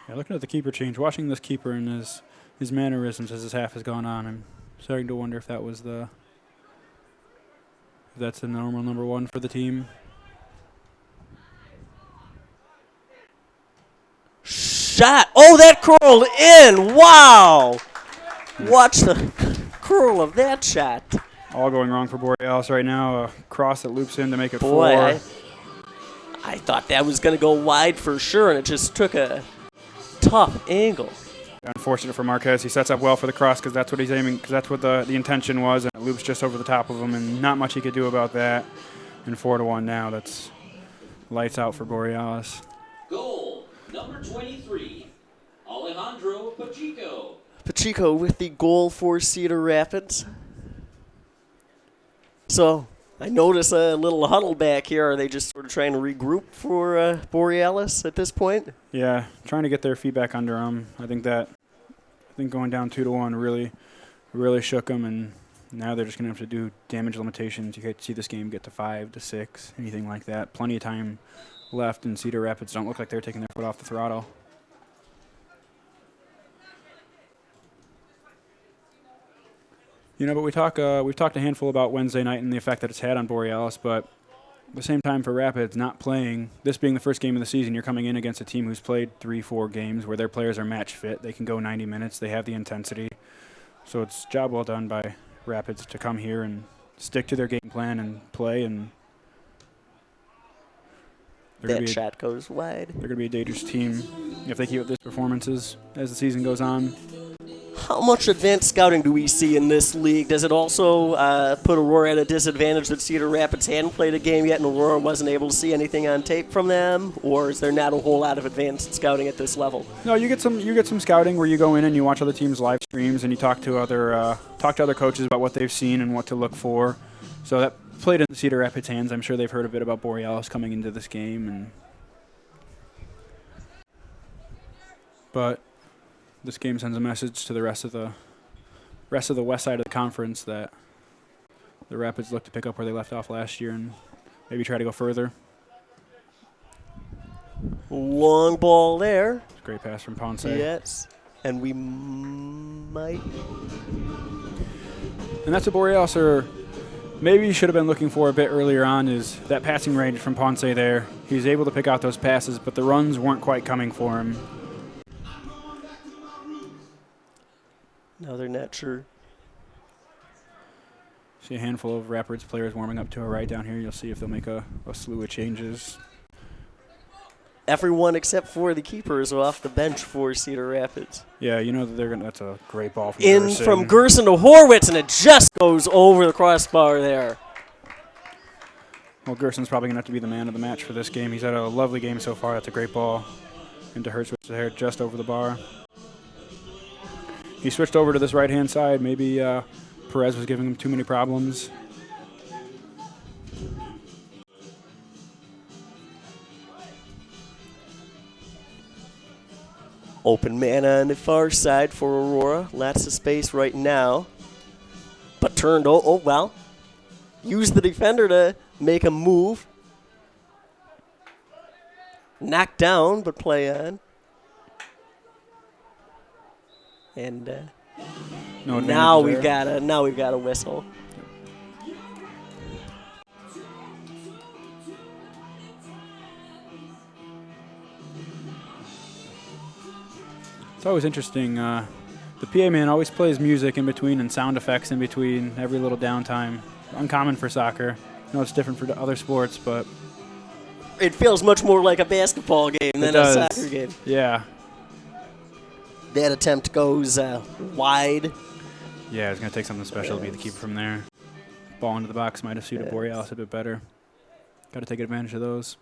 Yeah, looking at the keeper change, watching this keeper and his mannerisms as this half has gone on, I'm starting to wonder if that's the normal number one for the team. Shot. Oh, that curled in. Wow. Watch the curl of that shot. All going wrong for Borealis right now. A cross that loops in to make it Boy, 4. I thought that was going to go wide for sure, and it just took a tough angle. Unfortunate for Marquez. He sets up well for the cross because that's what he's aiming, because that's what the intention was, and it loops just over the top of him, and not much he could do about that. And 4-1 now. That's lights out for Borealis. Goal number 23, Alejandro Pacheco. Pacheco with the goal for Cedar Rapids. So I notice a little huddle back here. Are they just sort of trying to regroup for Borealis at this point? Yeah, trying to get their feet back under them. I think going down 2-1 really shook them, and now they're just going to have to do damage limitations. You could see this game get to 5 to 6, anything like that. Plenty of time left, and Cedar Rapids don't look like they're taking their foot off the throttle. You know, but we've talked a handful about Wednesday night and the effect that it's had on Borealis, but at the same time for Rapids not playing, this being the first game of the season, you're coming in against a team who's played 3-4 games where their players are match fit. They can go 90 minutes. They have the intensity. So it's job well done by Rapids to come here and stick to their game plan and play. And That shot goes wide. They're going to be a dangerous team if they keep up these performances as the season goes on. How much advanced scouting do we see in this league? Does it also put Aurora at a disadvantage that Cedar Rapids hadn't played a game yet and Aurora wasn't able to see anything on tape from them? Or is there not a whole lot of advanced scouting at this level? No, you get some scouting where you go in and you watch other teams' live streams and you talk to other coaches about what they've seen and what to look for. So that played in the Cedar Rapids' hands. I'm sure they've heard a bit about Borealis coming into this game, but this game sends a message to the rest of the west side of the conference that the Rapids look to pick up where they left off last year and maybe try to go further. Long ball there. Great pass from Ponce. Yes. And we might. And that's what Borealis maybe should have been looking for a bit earlier on, is that passing range from Ponce there. He was able to pick out those passes, but the runs weren't quite coming for him. No, they're not sure. See a handful of Rapids players warming up to a right down here. You'll see if they'll make a slew of changes. Everyone except for the keeper is off the bench for Cedar Rapids. Yeah, you know that that's a great ball from In Gerson. from Gerson to Horwitz, and it just goes over the crossbar there. Well, Gerson's probably going to have to be the man of the match for this game. He's had a lovely game so far. That's a great ball into Hertzwitz there, just over the bar. He switched over to this right-hand side. Maybe Perez was giving him too many problems. Open man on the far side for Aurora. Lots of space right now. But turned, oh well. Used the defender to make a move. Knocked down, but play on. And now we've got a whistle. It's always interesting. The PA man always plays music in between and sound effects in between every little downtime. Uncommon for soccer. I know it's different for other sports, but it feels much more like a basketball game than a soccer game. Yeah. That attempt goes wide. Yeah, it's going to take something special to beat the keeper from there. Ball into the box might have suited Borealis a bit better. Got to take advantage of those.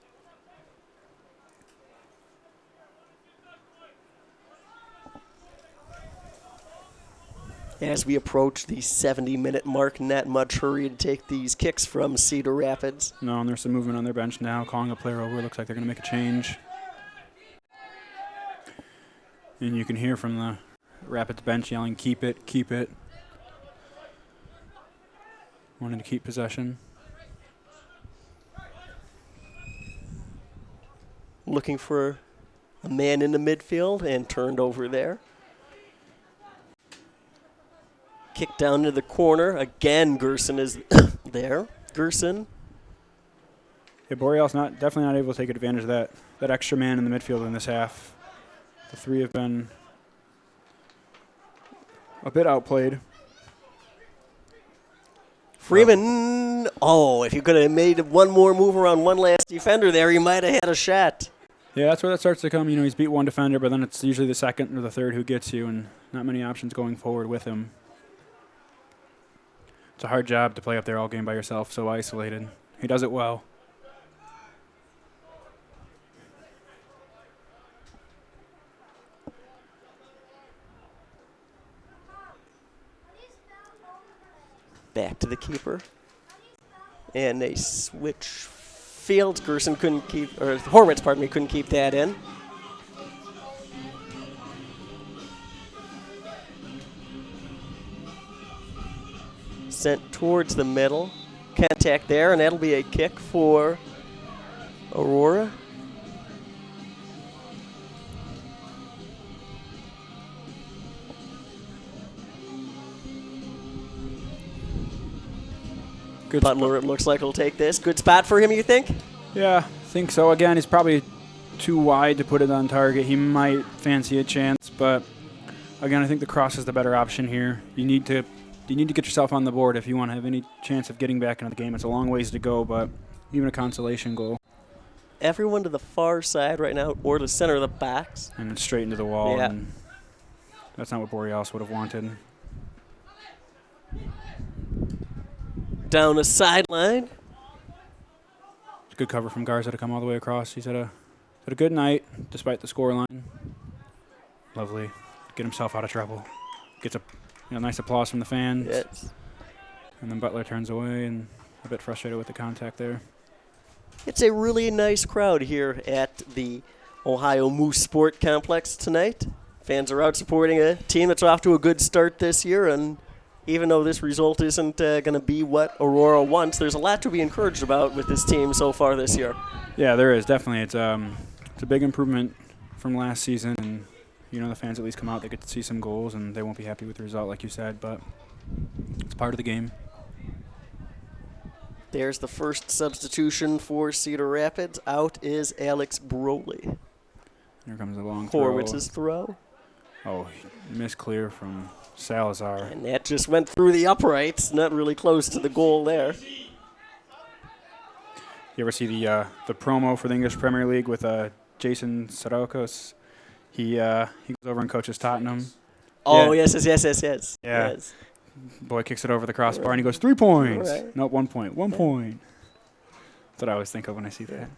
As we approach the 70-minute mark, not much hurry to take these kicks from Cedar Rapids. No, and there's some movement on their bench now, calling a player over. Looks like they're going to make a change. And you can hear from the Rapids bench yelling, "Keep it, keep it." Wanting to keep possession. Looking for a man in the midfield and turned over there. Kick down to the corner. Again, Gerson is there. Gerson. Yeah, Borealis definitely not able to take advantage of that extra man in the midfield in this half. The three have been a bit outplayed. Freeman. Oh, if you could have made one more move around one last defender there, he might have had a shot. Yeah, that's where that starts to come. You know, he's beat one defender, but then it's usually the second or the third who gets you, and not many options going forward with him. It's a hard job to play up there all game by yourself, so isolated. He does it well. Back to the keeper. And they switch fields. Gerson couldn't keep, or Horwitz, pardon me, couldn't keep that in. Sent towards the middle. Contact there, and that'll be a kick for Aurora. Good Butler, it looks like, will take this. Good spot for him, you think? Yeah, I think so. Again, he's probably too wide to put it on target. He might fancy a chance, but again, I think the cross is the better option here. You need to get yourself on the board if you want to have any chance of getting back into the game. It's a long ways to go, but even a consolation goal. everyone to the far side right now, or the center of the box. And then straight into the wall. Yeah. And that's not what Borealis would have wanted. Down the sideline. Good cover from Garza to come all the way across. He's had a good night, despite the scoreline. Lovely. Get himself out of trouble. Gets a nice applause from the fans. Yes. And then Butler turns away and a bit frustrated with the contact there. It's a really nice crowd here at the Ohio Moose Sport Complex tonight. Fans are out supporting a team that's off to a good start this year, and even though this result isn't going to be what Aurora wants, there's a lot to be encouraged about with this team so far this year. Yeah, there is, definitely. It's a big improvement from last season, and the fans at least come out, they get to see some goals, and they won't be happy with the result, like you said, but it's part of the game. There's the first substitution for Cedar Rapids. Out is Alex Broly. Here comes a long throw. Horowitz's throw. Oh, missed clear from Salazar. And that just went through the uprights, not really close to the goal there. You ever see the promo for the English Premier League with Jason Sarokos? He goes over and coaches Tottenham. Oh, yeah. yes. Yeah. Yes. Boy kicks it over the crossbar and he goes 3 points. Right. Nope, 1 point. 1 point. That's what I always think of when I see that.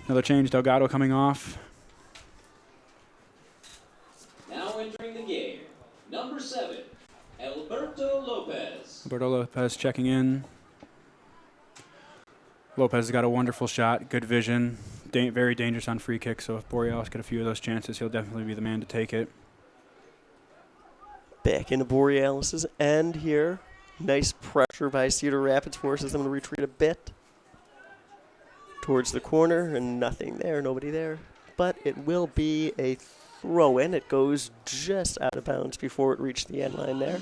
Another change, Delgado coming off. Now entering the game, number 7, Alberto Lopez. Alberto Lopez checking in. Lopez has got a wonderful shot, good vision, very dangerous on free kicks, so if Borealis get a few of those chances, he'll definitely be the man to take it. Back into Borealis' end here. Nice pressure by Cedar Rapids forces them to retreat a bit towards the corner, and nothing there, nobody there. But it will be a throw-in. It goes just out of bounds before it reached the end line there.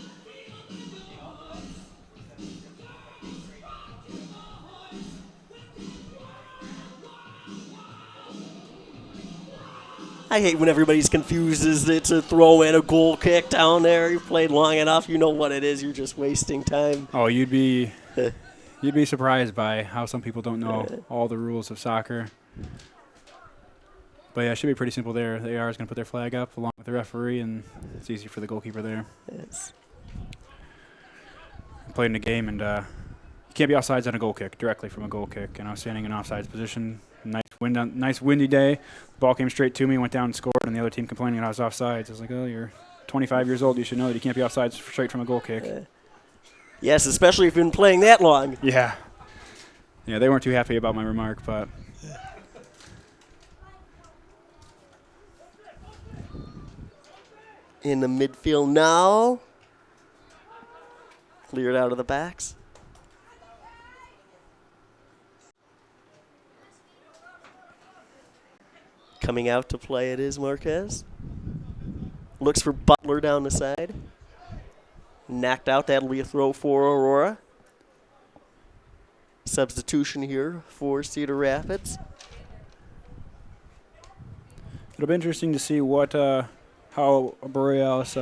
I hate when everybody's confused as it's a throw and a goal kick down there. You played long enough, you know what it is. You're just wasting time. Oh, you'd be surprised by how some people don't know all the rules of soccer. But yeah, it should be pretty simple there. The AR is going to put their flag up along with the referee, and it's easy for the goalkeeper there. Yes. I played in a game, and you can't be offsides on a goal kick, directly from a goal kick. And I was standing in offsides position. Nice windy day. The ball came straight to me, went down and scored, and the other team complaining that I was offsides. I was like, oh, you're 25 years old. You should know that you can't be offsides straight from a goal kick. Yes, especially if you've been playing that long. Yeah. Yeah, they weren't too happy about my remark, but... In the midfield now. Cleared out of the backs. Coming out to play it is Marquez. Looks for Butler down the side. Knocked out. That'll be a throw for Aurora. Substitution here for Cedar Rapids. It'll be interesting to see how Borealis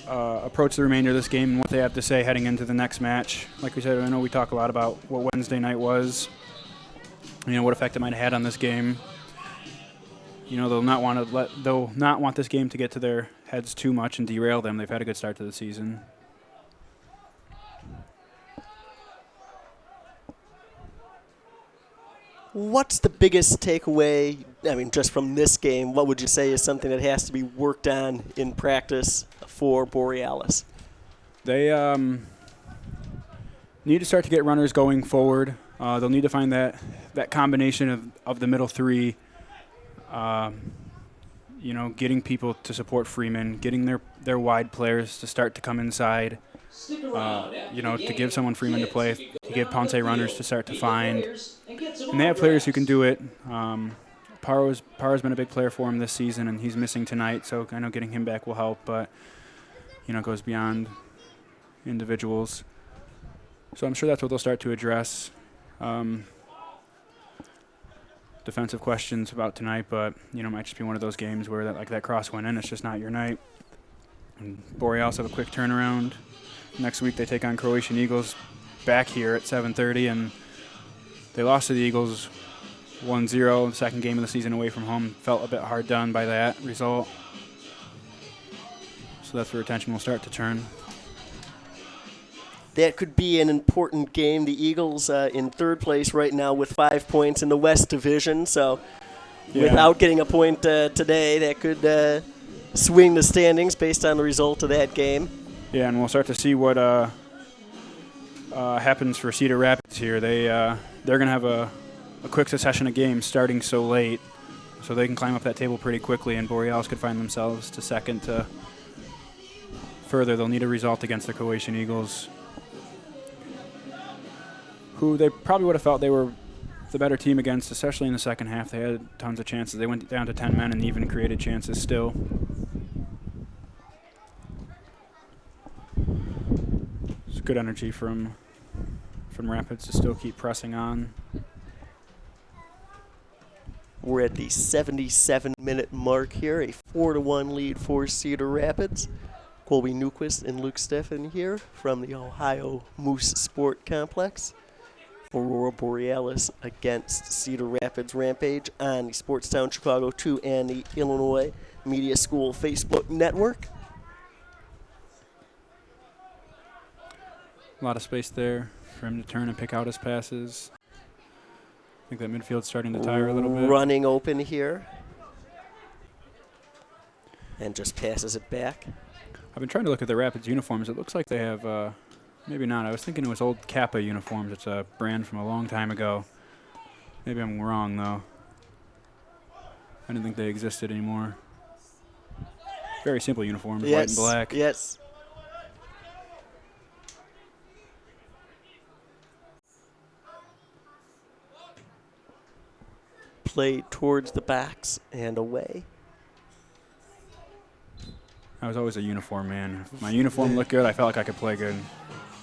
approach the remainder of this game and what they have to say heading into the next match. Like we said, I know we talk a lot about what Wednesday night was. What effect it might have had on this game. They'll not want this game to get to their heads too much and derail them. They've had a good start to the season. What's the biggest takeaway, just from this game, what would you say is something that has to be worked on in practice for Borealis? They need to start to get runners going forward. They'll need to find that combination of the middle three, getting people to support Freeman, getting their wide players to start to come inside, to give someone Freeman to play, to give Ponce runners to start to find. And they have players who can do it. Paro's been a big player for him this season, and he's missing tonight, so I know getting him back will help, but, it goes beyond individuals. So I'm sure that's what they'll start to address. Defensive questions about tonight, but it might just be one of those games where that cross went in. It's just not your night. And Borealis have a quick turnaround. Next week they take on Croatian Eagles. back here at 7:30, and they lost to the Eagles 1-0, second game of the season away from home. Felt a bit hard done by that result. So that's where attention will start to turn. That could be an important game. The Eagles in third place right now with 5 points in the West Division. So without getting a point today, that could swing the standings based on the result of that game. Yeah, and we'll start to see what happens for Cedar Rapids here. They're going to have a quick succession of games starting so late, so they can climb up that table pretty quickly, and Borealis could find themselves to second to further. They'll need a result against the Croatian Eagles, who they probably would have felt they were the better team against, especially in the second half. They had tons of chances. They went down to 10 men and even created chances still. It's good energy from Rapids to still keep pressing on. We're at the 77-minute mark here, a 4-1 lead for Cedar Rapids. Colby Newquist and Luke Steffen here from the Ohio Moose Sport Complex. Aurora Borealis against Cedar Rapids Rampage on the Sportstown Chicago 2 and the Illinois Media School Facebook network. A lot of space there for him to turn and pick out his passes. I think that midfield's starting to tire a little bit. Running open here. And just passes it back. I've been trying to look at the Rapids uniforms. It looks like they have, maybe not. I was thinking it was old Kappa uniforms. It's a brand from a long time ago. Maybe I'm wrong, though. I didn't think they existed anymore. Very simple uniforms, white and black. Yes. Play towards the backs and away. I was always a uniform man. If my uniform looked good, I felt like I could play good.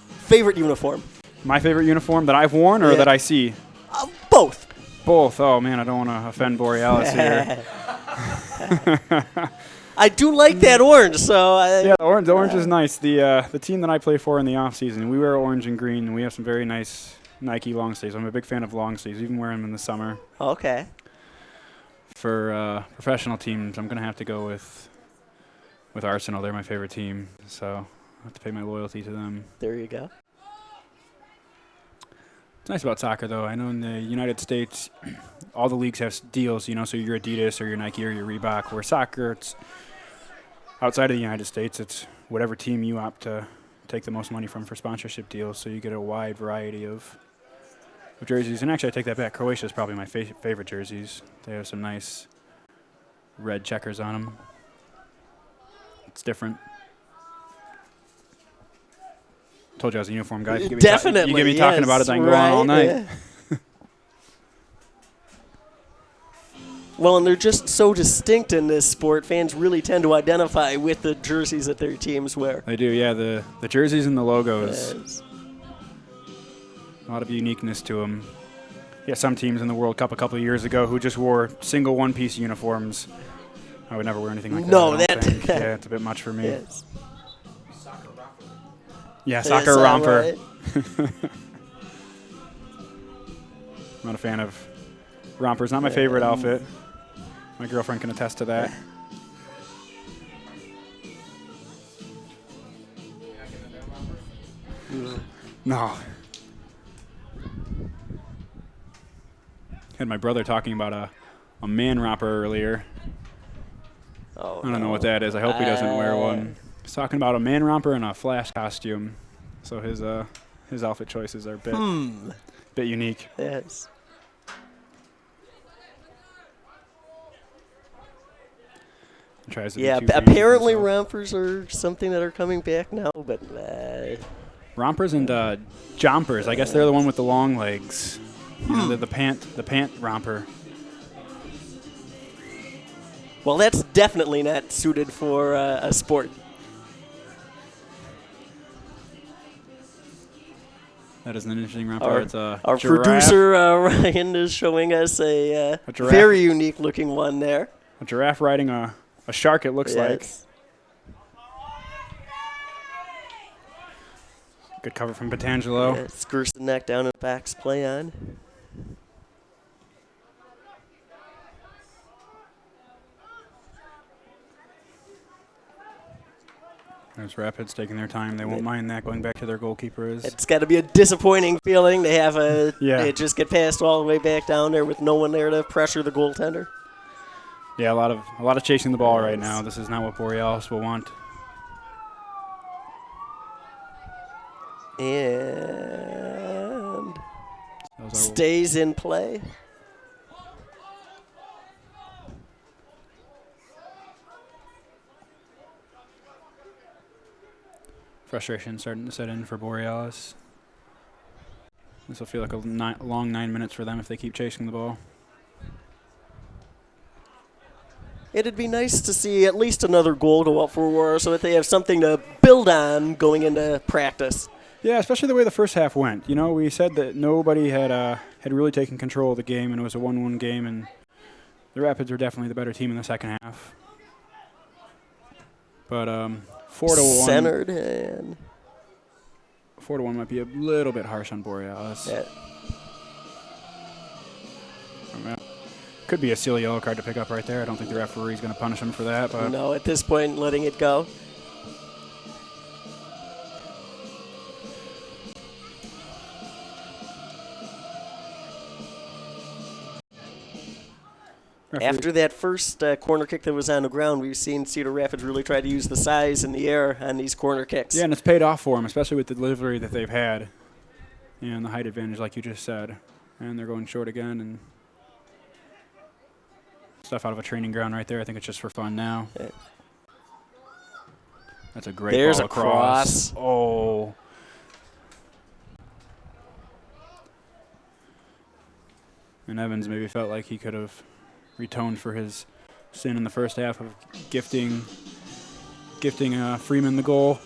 Favorite uniform? My favorite uniform that I've worn or that I see? Both. Both. Oh, man, I don't want to offend Borealis here. I do like that orange, so... yeah, the orange is nice. The team that I play for in the off-season, we wear orange and green, and we have some very nice Nike long sleeves. I'm a big fan of long sleeves, even wear them in the summer. Okay. For professional teams, I'm going to have to go with Arsenal. They're my favorite team, so I have to pay my loyalty to them. There you go. It's nice about soccer, though. I know in the United States, all the leagues have deals, you know, so your Adidas or your Nike or your Reebok. Where soccer, it's outside of the United States, it's whatever team you opt to take the most money from for sponsorship deals, so you get a wide variety of jerseys. And actually, I take that back. Croatia is probably my favorite jerseys. They have some nice red checkers on them. It's different. Told you I was a uniform guy. You get me talking about it, I can go on all night. Yeah. Well, and they're just so distinct in this sport. Fans really tend to identify with the jerseys that their teams wear. They do, yeah. The jerseys and the logos. Yes. A lot of uniqueness to them. Yeah, some teams in the World Cup a couple of years ago who just wore single one-piece uniforms. I would never wear anything like that. No, yeah, it's a bit much for me. Yes. Yeah, soccer romper. Right. I'm not a fan of rompers. Not my favorite outfit. My girlfriend can attest to that. No. Had my brother talking about a man romper earlier. Oh, I don't know what that is. I hope he doesn't wear one. He's talking about a man romper and a Flash costume. So his outfit choices are a bit unique. Yes. Yeah, apparently rompers are something that are coming back now, but rompers and jompers. I guess they're the one with the long legs. You know, the pant romper. Well, that's definitely not suited for a sport. That is an interesting romper. Our producer Ryan is showing us a very unique looking one there. A giraffe riding a shark, it looks like. Good cover from Petangelo. It's Gerson knocked down and backs play on. There's Rapids taking their time. They won't mind that, going back to their goalkeepers. It's got to be a disappointing feeling to have Yeah. just get passed all the way back down there with no one there to pressure the goaltender. Yeah, a lot of chasing the ball right now. This is not what Borealis will want. And stays in play. Frustration starting to set in for Borealis. This will feel like a long 9 minutes for them if they keep chasing the ball. It'd be nice to see at least another goal go up for Aurora so that they have something to build on going into practice. Yeah, especially the way the first half went. You know, we said that nobody had really taken control of the game, and it was a 1-1 game, and the Rapids were definitely the better team in the second half. But 4-1. Centered and 4-1 might be a little bit harsh on Borealis. Yeah. Could be a silly yellow card to pick up right there. I don't think the referee's going to punish him for that. But no, at this point, letting it go. After that first corner kick that was on the ground, we've seen Cedar Rapids really try to use the size in the air on these corner kicks. Yeah, and it's paid off for them, especially with the delivery that they've had and the height advantage, like you just said. And they're going short again, and stuff out of a training ground right there. I think it's just for fun now. Yeah. That's a great There's ball a across. cross. Oh. And Evans maybe felt like he could have atoned for his sin in the first half of gifting Freeman the goal.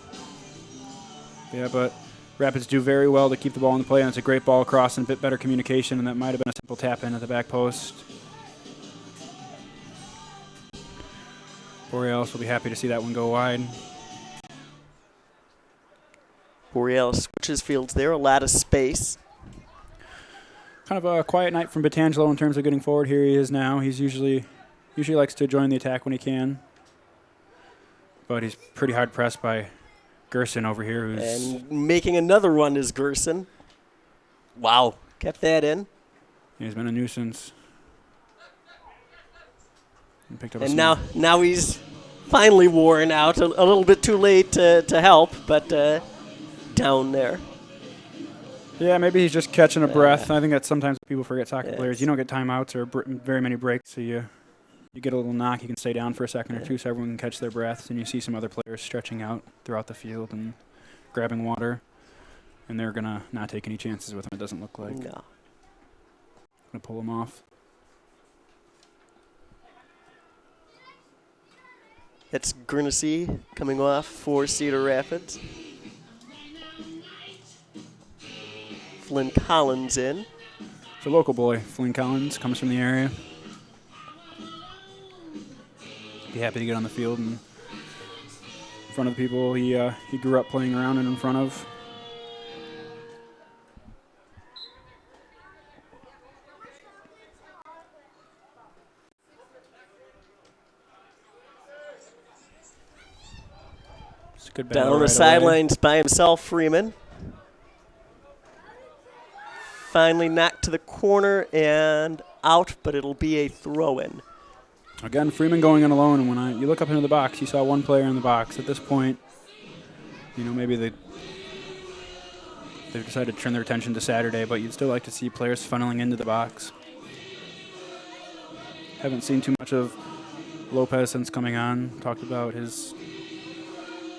Yeah, but Rapids do very well to keep the ball in the play, and it's a great ball across and a bit better communication, and that might have been a simple tap in at the back post. Borealis will be happy to see that one go wide. Borealis switches fields there, a lot of space. Kind of a quiet night from Petangelo in terms of getting forward. Here he is now. He's usually likes to join the attack when he can, but he's pretty hard pressed by Gerson over here. And making another run is Gerson. Wow, kept that in. He's been a nuisance. And picked up And now he's finally worn out. A little bit too late to help, but down there. Yeah, maybe he's just catching a breath. I think that sometimes people forget soccer players. You don't get timeouts or very many breaks, so you get a little knock. You can stay down for a second or two so everyone can catch their breaths, and you see some other players stretching out throughout the field and grabbing water, and they're going to not take any chances with him, it doesn't look like. No. Going to pull him off. It's Gurnessy coming off for Cedar Rapids. Flynn Collins in. It's a local boy. Flynn Collins comes from the area. Be happy to get on the field and in front of the people he grew up playing around and in front of. It's a good battle Down the right sidelines away. by himself, Freeman. Finally knocked to the corner and out, but it'll be a throw-in. Again, Freeman going in alone, and when you look up into the box, you saw one player in the box. At this point, maybe they've decided to turn their attention to Saturday, but you'd still like to see players funneling into the box. Haven't seen too much of Lopez since coming on. Talked about his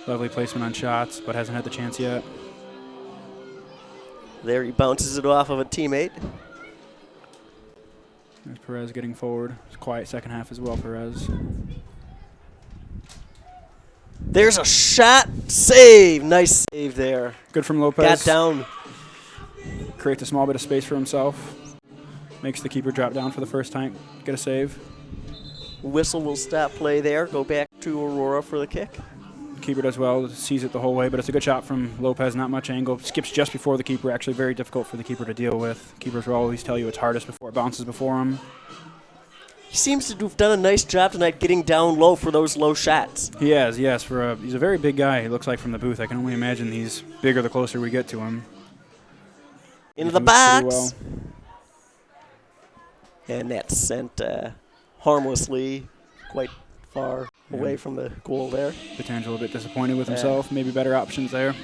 lovely placement on shots, but hasn't had the chance yet. There he bounces it off of a teammate. There's Perez getting forward. It's a quiet second half as well, Perez. There's a shot. Save. Nice save there. Good from Lopez. Got down. Creates a small bit of space for himself. Makes the keeper drop down for the first time. Get a save. Whistle will stop play there. Go back to Aurora for the kick. Keeper does well, sees it the whole way, but it's a good shot from Lopez, not much angle. Skips just before the keeper, actually very difficult for the keeper to deal with. Keepers will always tell you it's hardest before it bounces before him. He seems to have done a nice job tonight getting down low for those low shots. He has, yes. He's a very big guy, he looks like, from the booth. I can only imagine he's bigger the closer we get to him. Into the box. And that's sent harmlessly quite far away from the goal there. Potential a bit disappointed with himself. Maybe better options there.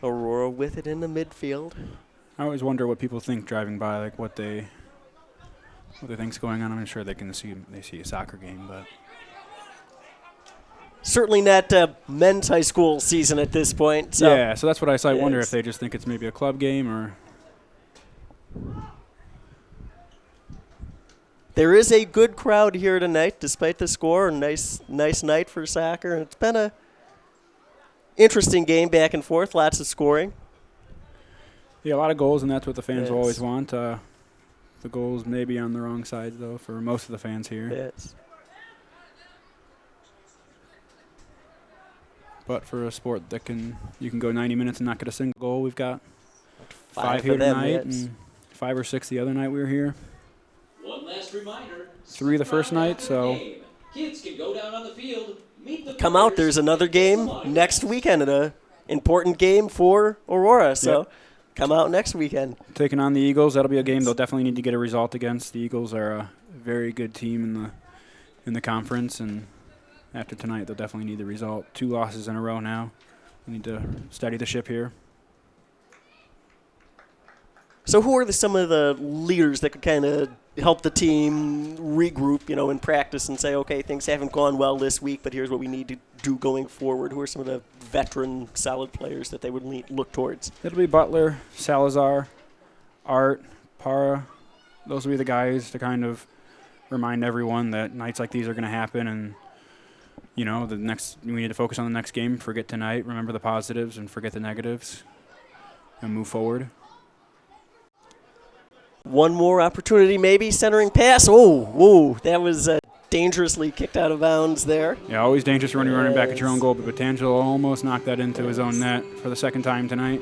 Aurora with it in the midfield. I always wonder what people think driving by, like what they think's going on. I'm sure they see a soccer game, but Certainly not men's high school season at this point. So yeah, so that's what I wonder if they just think it's maybe a club game or. There is a good crowd here tonight, despite the score. A nice night for soccer. It's been a interesting game, back and forth, lots of scoring. Yeah, a lot of goals, and that's what the fans will always want. The goals may be on the wrong side, though, for most of the fans here. Yes. But for a sport that you can go 90 minutes and not get a single goal, we've got 5 for here them, tonight, yes. and 5 or 6 the other night we were here. One last reminder. 3 the first night, so. Kids can go down on the field, meet the Come out, players, there's another game next weekend, an important game for Aurora. So come out next weekend. Taking on the Eagles, that'll be a game they'll definitely need to get a result against. The Eagles are a very good team in the conference, and after tonight, they'll definitely need the result. 2 losses in a row now. We need to steady the ship here. So who are some of the leaders that could kind of help the team regroup, in practice and say, okay, things haven't gone well this week, but here's what we need to do going forward? Who are some of the veteran, solid players that they would look towards? It'll be Butler, Salazar, Art, Para. Those will be the guys to kind of remind everyone that nights like these are going to happen, and we need to focus on the next game. Forget tonight. Remember the positives and forget the negatives, and move forward. One more opportunity, maybe centering pass. Oh, that was dangerously kicked out of bounds there. Yeah, always dangerous when you're running back at your own goal, but Potangelo almost knocked that into his own net for the second time tonight.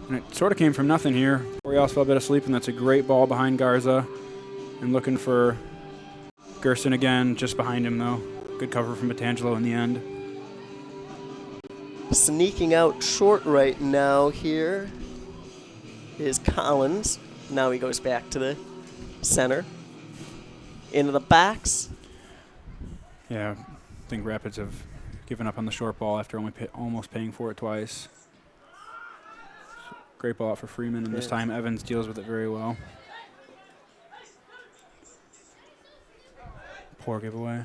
And it sort of came from nothing here. Borealis fell a bit asleep, and that's a great ball behind Garza. And looking for Gerson again, just behind him, though. Good cover from Potangelo in the end. Sneaking out short right now here is Collins. Now he goes back to the center. Into the box. Yeah, I think Rapids have given up on the short ball after almost paying for it twice. Great ball out for Freeman, and this time Evans deals with it very well. Poor giveaway.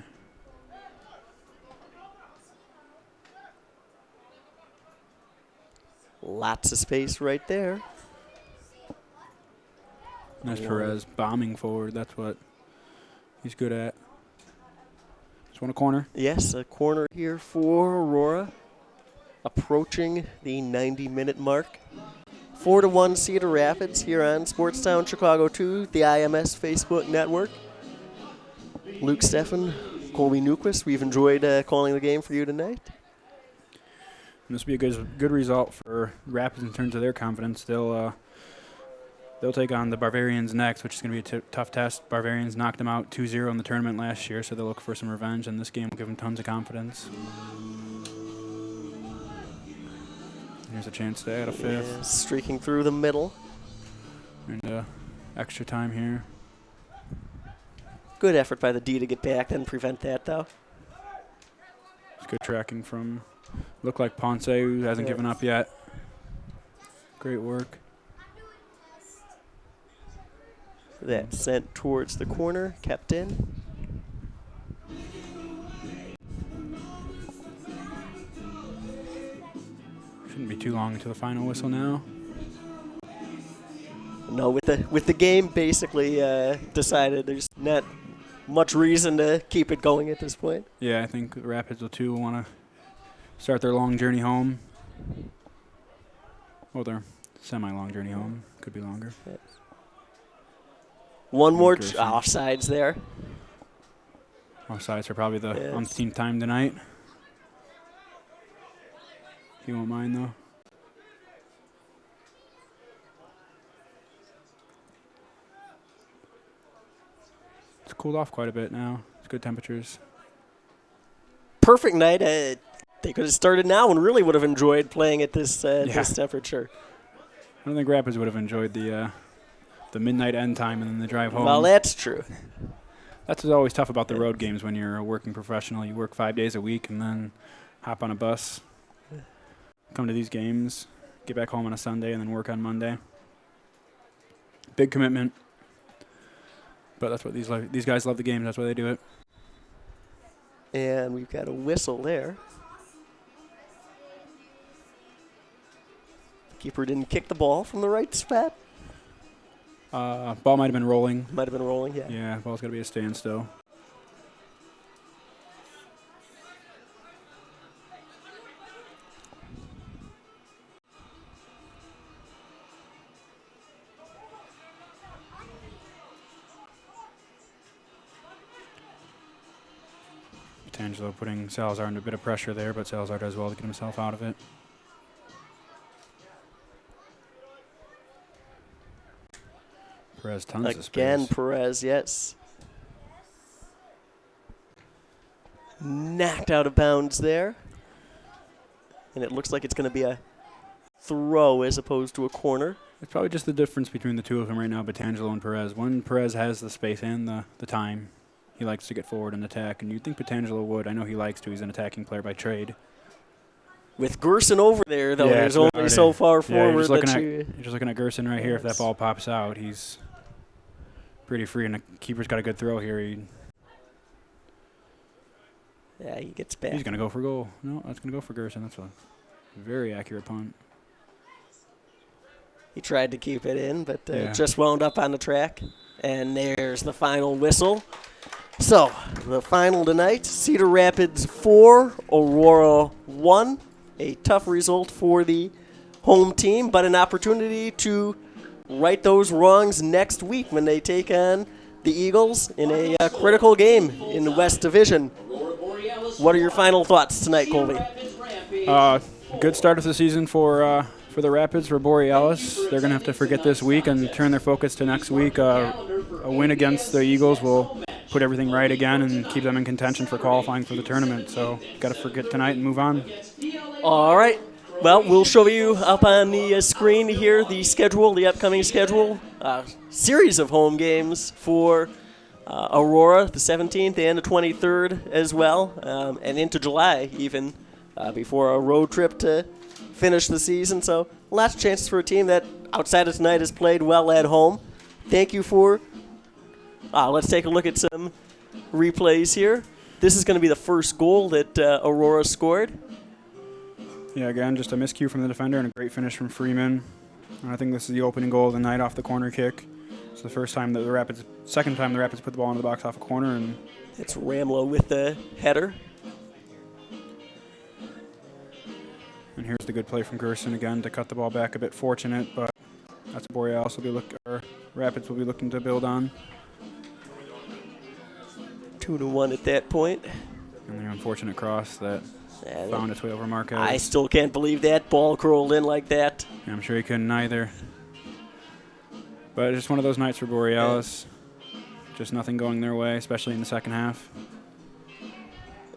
Lots of space right there. Nice Perez bombing forward. That's what he's good at. Just want a corner. Yes, a corner here for Aurora. Approaching the 90-minute mark. 4-1 Cedar Rapids here on Sportstown Chicago 2, the IMS Facebook network. Luke Steffen, Colby Newquist, we've enjoyed calling the game for you tonight. And this will be a good result for Rapids in terms of their confidence. They'll take on the Bavarians next, which is going to be a tough test. Bavarians knocked them out 2-0 in the tournament last year, so they'll look for some revenge, and this game will give them tons of confidence. Here's a chance to add a 5th. Yeah, streaking through the middle. And extra time here. Good effort by the D to get back and prevent that, though. It's good tracking from, look like Ponce, who hasn't given up yet. Great work. That sent towards the corner, kept in. Shouldn't Shouldn't be too long until the final whistle now. No, with the game basically decided, there's not much reason to keep it going at this point. Yeah, I think the Rapids will too want to start their long journey home. Well, their semi-long journey home. Could be longer. Yes. One more Gerson. offsides there. Offsides are probably the Yes. umpteenth time tonight. He won't mind though. It's cooled off quite a bit now. It's good temperatures. Perfect night. They could have started now and really would have enjoyed playing at this this temperature. I don't think Rapids would have enjoyed the midnight end time and then the drive home. Well, that's true. That's what's always tough about the road games when you're a working professional. You work 5 days a week and then hop on a bus, come to these games, get back home on a Sunday, and then work on Monday. Big commitment. But that's what these guys love the games. That's why they do it. And we've got a whistle there. The keeper didn't kick the ball from the right spot. Ball might have been rolling. Might have been rolling, yeah. Yeah, ball's got to be a standstill. Angelo putting Salazar under a bit of pressure there, but Salazar does well to get himself out of it. Perez tons of space. Again, Perez, yes. Knocked out of bounds there. And it looks like it's going to be a throw as opposed to a corner. It's probably just the difference between the two of them right now, Petangelo and Perez. When Perez has the space and the time, he likes to get forward and attack, and you'd think Petangelo would. I know he likes to. He's an attacking player by trade. With Gerson over there, though, there's only so far forward you're just looking at Gerson right here. If that ball pops out, he's pretty free, and the keeper's got a good throw here. Yeah, he gets back. He's going to go for goal. No, that's going to go for Gerson. That's a very accurate punt. He tried to keep it in, but just wound up on the track. And there's the final whistle. So, the final tonight, Cedar Rapids 4, Aurora 1. A tough result for the home team, but an opportunity to right those wrongs next week when they take on the Eagles in a critical game in the West Division. What are your final thoughts tonight, Colby? Good start of the season for the Rapids, for Borealis. They're going to have to forget this week and turn their focus to next week. A win against the Eagles will put everything right again and keep them in contention for qualifying for the tournament. So, got to forget tonight and move on. All right. Well, we'll show you up on the screen here the schedule, the upcoming schedule. Series of home games for Aurora, the 17th and the 23rd as well, and into July even, before a road trip to finish the season. So lots of chances for a team that, outside of tonight, has played well at home. Thank you for... let's take a look at some replays here. This is going to be the first goal that Aurora scored. Yeah, again, just a miscue from the defender and a great finish from Freeman. And I think this is the opening goal of the night off the corner kick. It's the second time the Rapids put the ball into the box off a corner. And it's Ramlow with the header. And here's the good play from Gerson again to cut the ball back. A bit fortunate, but that's what Borealis Rapids will be looking to build on. 2-1 at that point. And the unfortunate cross that found its way over Marquez. I still can't believe that ball curled in like that. Yeah, I'm sure he couldn't either. But it's just one of those nights for Borealis. Just nothing going their way, especially in the second half.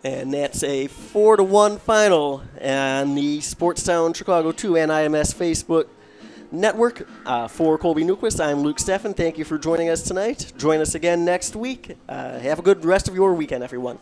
And that's a 4-1 final on the Sportstown Chicago 2 and IMS Facebook Network. For Colby Newquist, I'm Luke Steffen. Thank you for joining us tonight. Join us again next week. Have a good rest of your weekend, everyone.